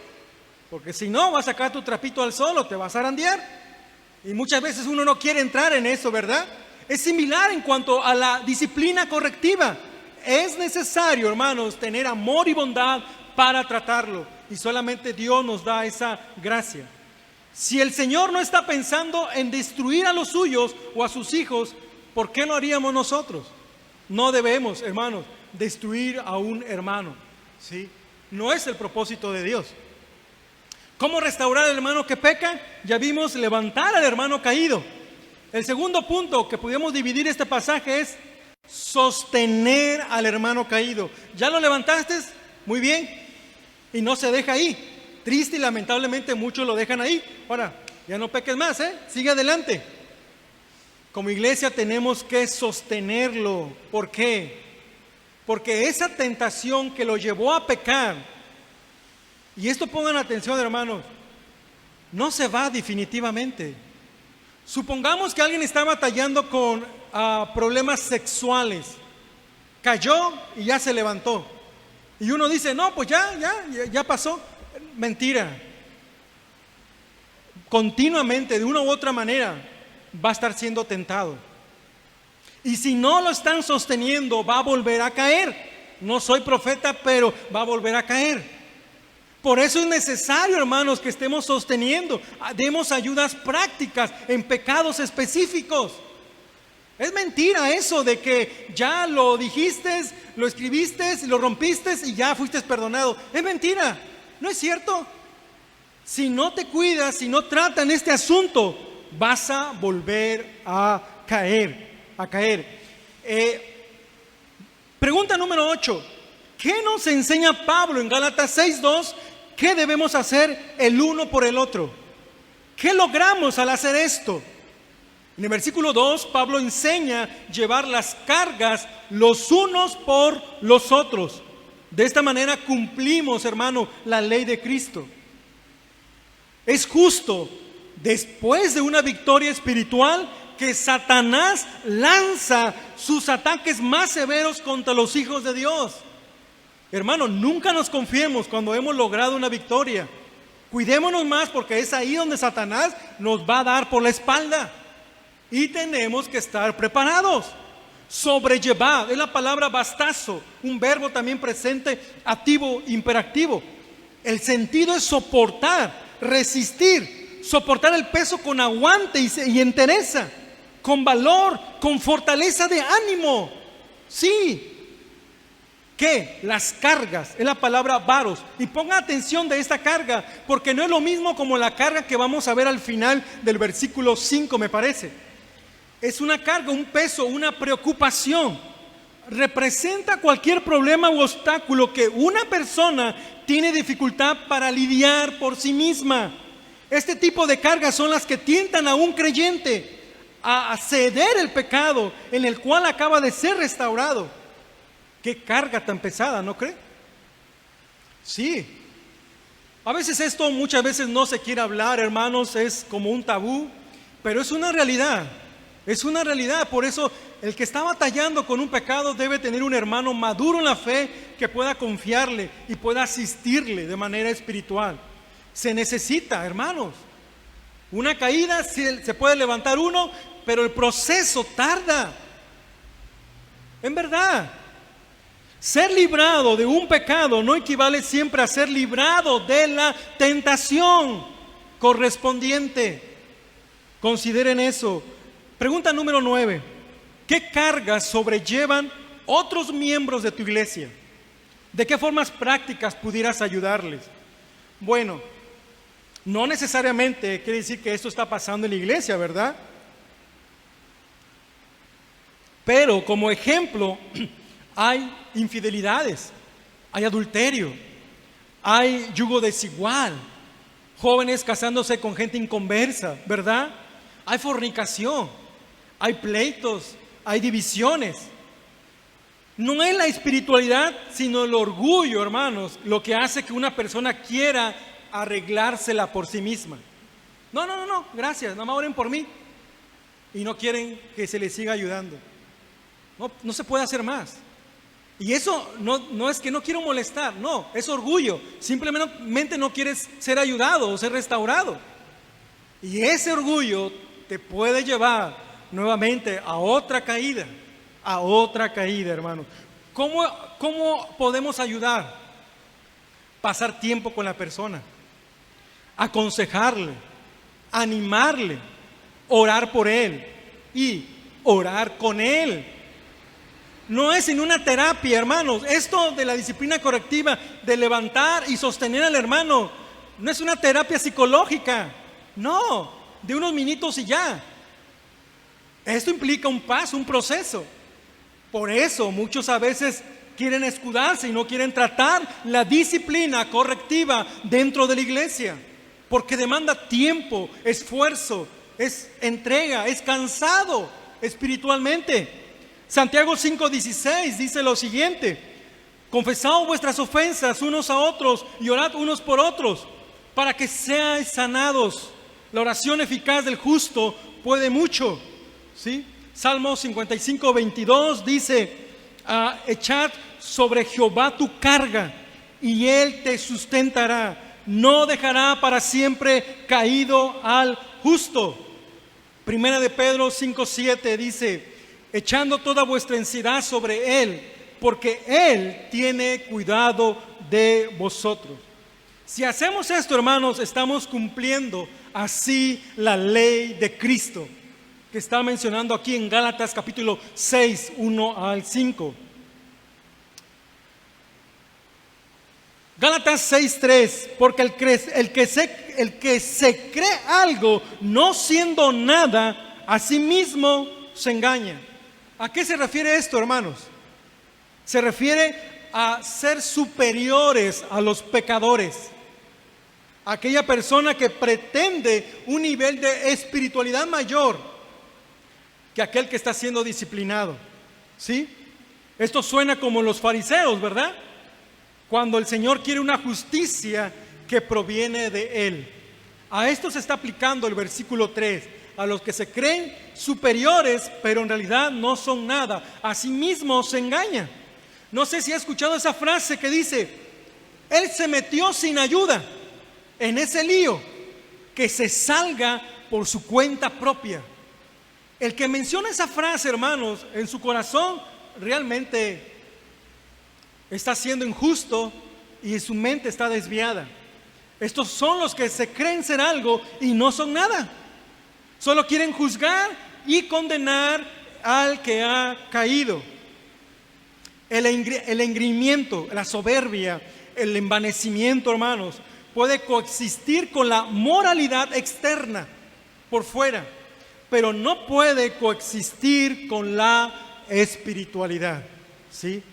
Porque si no, vas a sacar tu trapito al sol o te vas a zarandear. Y muchas veces uno no quiere entrar en eso, ¿verdad? Es similar en cuanto a la disciplina correctiva. Es necesario, hermanos, tener amor y bondad para tratarlo. Y solamente Dios nos da esa gracia. Si el Señor no está pensando en destruir a los suyos o a sus hijos, ¿por qué lo haríamos nosotros? No debemos, hermanos, destruir a un hermano, ¿sí? No es el propósito de Dios. ¿Cómo restaurar al hermano que peca? Ya vimos levantar al hermano caído. El segundo punto que podemos dividir este pasaje es sostener al hermano caído. ¿Ya lo levantaste? Muy bien. Y no se deja ahí. Triste y lamentablemente muchos lo dejan ahí. Ahora, ya no peques más, sigue adelante. Como iglesia tenemos que sostenerlo. ¿Por qué? Porque esa tentación que lo llevó a pecar, y esto pongan atención, hermanos, no se va definitivamente. Supongamos que alguien está batallando con problemas sexuales, cayó y ya se levantó. Y uno dice, no, pues ya pasó. Mentira. Continuamente, de una u otra manera, va a estar siendo tentado. Y si no lo están sosteniendo, va a volver a caer. No soy profeta, pero va a volver a caer. Por eso es necesario, hermanos, que estemos sosteniendo, demos ayudas prácticas en pecados específicos. Es mentira eso de que ya lo dijiste, lo escribiste, lo rompiste y ya fuiste perdonado. Es mentira, no es cierto. Si no te cuidas, si no tratan este asunto, vas a volver a caer. Pregunta número 8. ¿Qué nos enseña Pablo en Gálatas 6:2? ¿Qué debemos hacer el uno por el otro? ¿Qué logramos al hacer esto? En el versículo 2, Pablo enseña llevar las cargas los unos por los otros. De esta manera cumplimos, hermano, la ley de Cristo. Es justo, después de una victoria espiritual, que Satanás lanza sus ataques más severos contra los hijos de Dios. Hermano, nunca nos confiemos cuando hemos logrado una victoria. Cuidémonos más porque es ahí donde Satanás nos va a dar por la espalda. Y tenemos que estar preparados. Sobrellevar, es la palabra bastazo, un verbo también presente, activo, imperativo. El sentido es soportar, resistir, soportar el peso con aguante y entereza, con valor, con fortaleza de ánimo. Sí. ¿Qué? Las cargas, es la palabra varos. Y ponga atención de esta carga, porque no es lo mismo como la carga que vamos a ver al final del versículo 5, me parece. Es una carga, un peso, una preocupación. Representa cualquier problema u obstáculo que una persona tiene dificultad para lidiar por sí misma. Este tipo de cargas son las que tientan a un creyente a ceder el pecado en el cual acaba de ser restaurado. Qué carga tan pesada, ¿no cree? Sí. A veces esto muchas veces no se quiere hablar, hermanos, es como un tabú, pero es una realidad. Es una realidad. Por eso el que está batallando con un pecado debe tener un hermano maduro en la fe que pueda confiarle y pueda asistirle de manera espiritual. Se necesita, hermanos. Una caída se puede levantar uno, pero el proceso tarda. En verdad. Ser librado de un pecado no equivale siempre a ser librado de la tentación correspondiente. Consideren eso. Pregunta número 9. ¿Qué cargas sobrellevan otros miembros de tu iglesia? ¿De qué formas prácticas pudieras ayudarles? Bueno, no necesariamente quiere decir que esto está pasando en la iglesia, ¿verdad? Pero como ejemplo, hay infidelidades, hay adulterio, hay yugo desigual, jóvenes casándose con gente inconversa, ¿verdad? Hay fornicación, hay pleitos, hay divisiones. No es la espiritualidad, sino el orgullo, hermanos, lo que hace que una persona quiera arreglársela por sí misma. No, gracias, nada más oren por mí. Y no quieren que se les siga ayudando. No se puede hacer más. Y eso no es que no quiero molestar, no, es orgullo. Simplemente no quieres ser ayudado o ser restaurado. Y ese orgullo te puede llevar nuevamente a otra caída, hermano. ¿Cómo podemos ayudar? Pasar tiempo con la persona, aconsejarle, animarle, orar por él y orar con él. No es en una terapia, hermanos. Esto de la disciplina correctiva, de levantar y sostener al hermano, no es una terapia psicológica, no, de unos minutos y ya. Esto implica un paso, un proceso. Por eso muchos a veces quieren escudarse y no quieren tratar la disciplina correctiva dentro de la iglesia, porque demanda tiempo, esfuerzo, es entrega, es cansado espiritualmente. Santiago 5:16 dice lo siguiente: confesad vuestras ofensas unos a otros y orad unos por otros para que seáis sanados. La oración eficaz del justo puede mucho, ¿sí? Salmo 55:22 dice: echad sobre Jehová tu carga y él te sustentará, no dejará para siempre caído al justo. Primera de Pedro 5:7 dice: echando toda vuestra ansiedad sobre él, porque él tiene cuidado de vosotros. Si hacemos esto, hermanos, estamos cumpliendo así la ley de Cristo, que está mencionando aquí en Gálatas capítulo 6, 1 al 5. Gálatas 6:3, porque el que se cree algo no siendo nada, a sí mismo se engaña. ¿A qué se refiere esto, hermanos? Se refiere a ser superiores a los pecadores. Aquella persona que pretende un nivel de espiritualidad mayor que aquel que está siendo disciplinado, ¿sí? Esto suena como los fariseos, ¿verdad? Cuando el Señor quiere una justicia que proviene de Él. A esto se está aplicando el versículo 3. A los que se creen superiores, pero en realidad no son nada, a sí mismos se engañan. No sé si ha escuchado esa frase que dice: él se metió sin ayuda en ese lío, que se salga por su cuenta propia. El que menciona esa frase, hermanos, en su corazón realmente está siendo injusto y su mente está desviada. Estos son los que se creen ser algo y no son nada. Solo quieren juzgar y condenar al que ha caído. El engreimiento, la soberbia, el envanecimiento, hermanos, puede coexistir con la moralidad externa por fuera, pero no puede coexistir con la espiritualidad, ¿sí?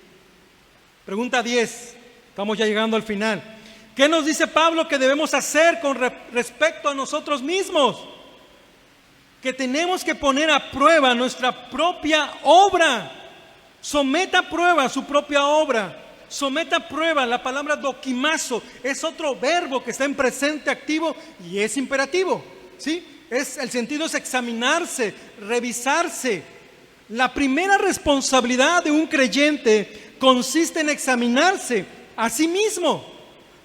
Pregunta 10, estamos ya llegando al final. ¿Qué nos dice Pablo que debemos hacer con respecto a nosotros mismos? Que tenemos que poner a prueba nuestra propia obra. Someta a prueba su propia obra. Someta a prueba. La palabra dokimazo es otro verbo que está en presente activo y es imperativo, ¿sí? El sentido es examinarse, revisarse. La primera responsabilidad de un creyente consiste en examinarse a sí mismo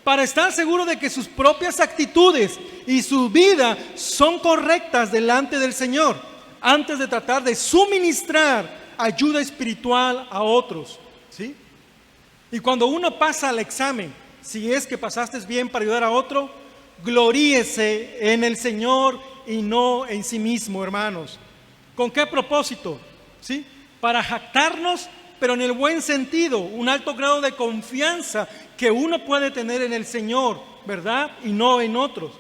para estar seguro de que sus propias actitudes y su vida son correctas delante del Señor, antes de tratar de suministrar ayuda espiritual a otros, ¿sí? Y cuando uno pasa al examen, si es que pasaste bien para ayudar a otro, gloríese en el Señor y no en sí mismo, hermanos. ¿Con qué propósito? ¿Sí? Para jactarnos, pero en el buen sentido, un alto grado de confianza que uno puede tener en el Señor, ¿verdad? Y no en otros.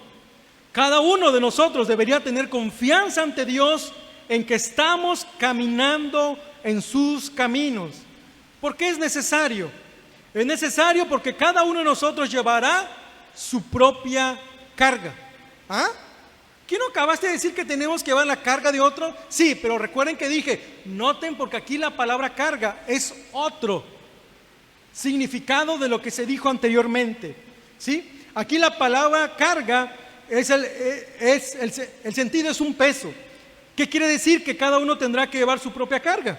Cada uno de nosotros debería tener confianza ante Dios en que estamos caminando en sus caminos. ¿Por qué es necesario? Es necesario porque cada uno de nosotros llevará su propia carga. ¿Ah? ¿Qué no acabaste de decir que tenemos que llevar la carga de otro? Sí, pero recuerden que dije, noten porque aquí la palabra carga es otro significado de lo que se dijo anteriormente, ¿sí? Aquí la palabra carga el sentido es un peso. ¿Qué quiere decir? Que cada uno tendrá que llevar su propia carga.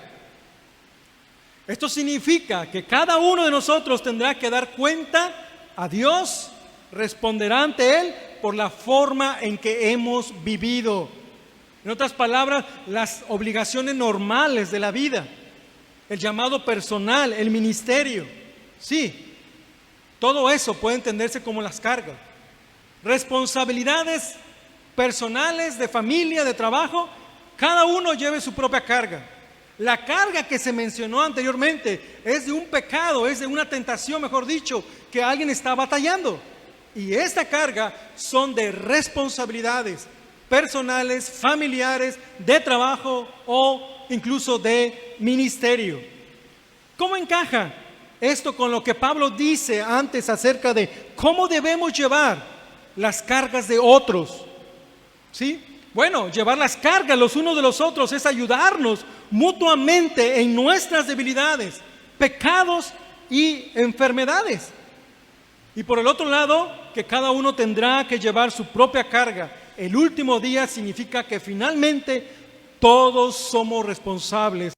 Esto significa que cada uno de nosotros tendrá que dar cuenta a Dios, responderá ante Él por la forma en que hemos vivido. En otras palabras, las obligaciones normales de la vida, el llamado personal, el ministerio, sí, todo eso puede entenderse como las cargas. Responsabilidades personales, de familia, de trabajo, cada uno lleve su propia carga. La carga que se mencionó anteriormente es de un pecado, es de una tentación, mejor dicho, que alguien está batallando. Y esta carga son de responsabilidades personales, familiares, de trabajo o incluso de ministerio. ¿Cómo encaja esto con lo que Pablo dice antes acerca de cómo debemos llevar las cargas de otros? ¿Sí? Bueno, llevar las cargas los unos de los otros es ayudarnos mutuamente en nuestras debilidades, pecados y enfermedades. Y por el otro lado, que cada uno tendrá que llevar su propia carga. El último día significa que finalmente todos somos responsables.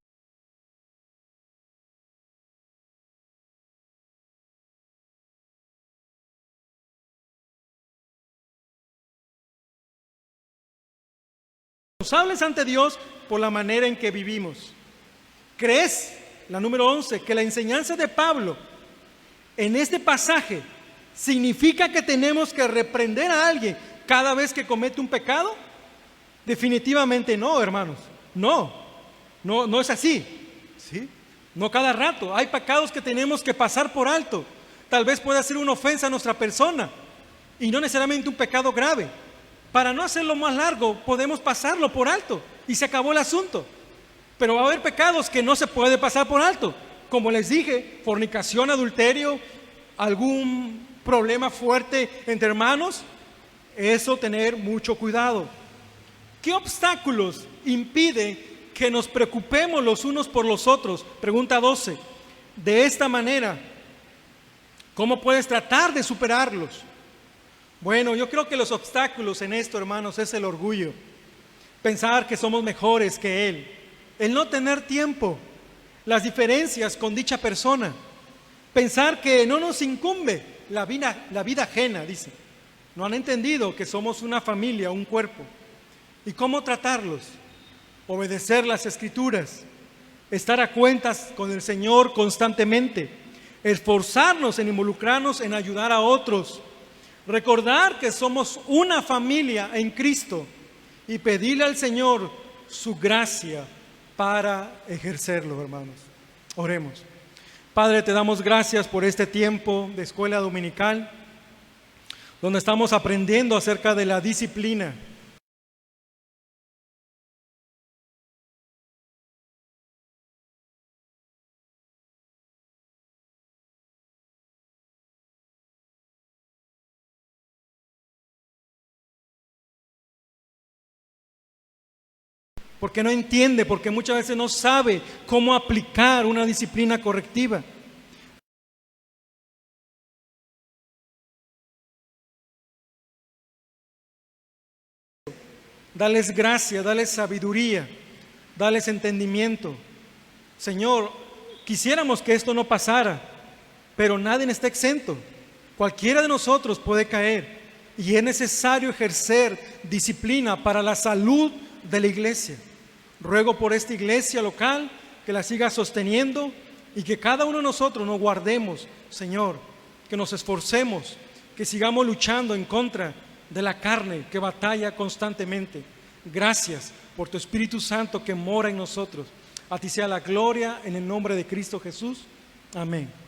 Responsables ante Dios por la manera en que vivimos. ¿Crees, la número 11, que la enseñanza de Pablo en este pasaje significa que tenemos que reprender a alguien cada vez que comete un pecado? Definitivamente no, hermanos. No es así. ¿Sí? No cada rato. Hay pecados que tenemos que pasar por alto. Tal vez pueda ser una ofensa a nuestra persona y no necesariamente un pecado grave. Para no hacerlo más largo, podemos pasarlo por alto y se acabó el asunto. Pero va a haber pecados que no se puede pasar por alto. Como les dije, fornicación, adulterio, algún problema fuerte entre hermanos, eso tener mucho cuidado. ¿Qué obstáculos impiden que nos preocupemos los unos por los otros? Pregunta 12. De esta manera, ¿cómo puedes tratar de superarlos? Bueno, yo creo que los obstáculos en esto, hermanos, es el orgullo. Pensar que somos mejores que Él. El no tener tiempo. Las diferencias con dicha persona. Pensar que no nos incumbe la vida ajena, dice. No han entendido que somos una familia, un cuerpo. ¿Y cómo tratarlos? Obedecer las Escrituras. Estar a cuentas con el Señor constantemente. Esforzarnos en involucrarnos en ayudar a otros. Recordar que somos una familia en Cristo y pedirle al Señor su gracia para ejercerlo, hermanos. Oremos. Padre, te damos gracias por este tiempo de escuela dominical, donde estamos aprendiendo acerca de la disciplina. Porque no entiende, porque muchas veces no sabe cómo aplicar una disciplina correctiva. Dales gracia, dales sabiduría, dales entendimiento. Señor, quisiéramos que esto no pasara, pero nadie está exento. Cualquiera de nosotros puede caer y es necesario ejercer disciplina para la salud de la iglesia. Ruego por esta iglesia local que la siga sosteniendo y que cada uno de nosotros nos guardemos, Señor, que nos esforcemos, que sigamos luchando en contra de la carne que batalla constantemente. Gracias por tu Espíritu Santo que mora en nosotros. A ti sea la gloria en el nombre de Cristo Jesús. Amén.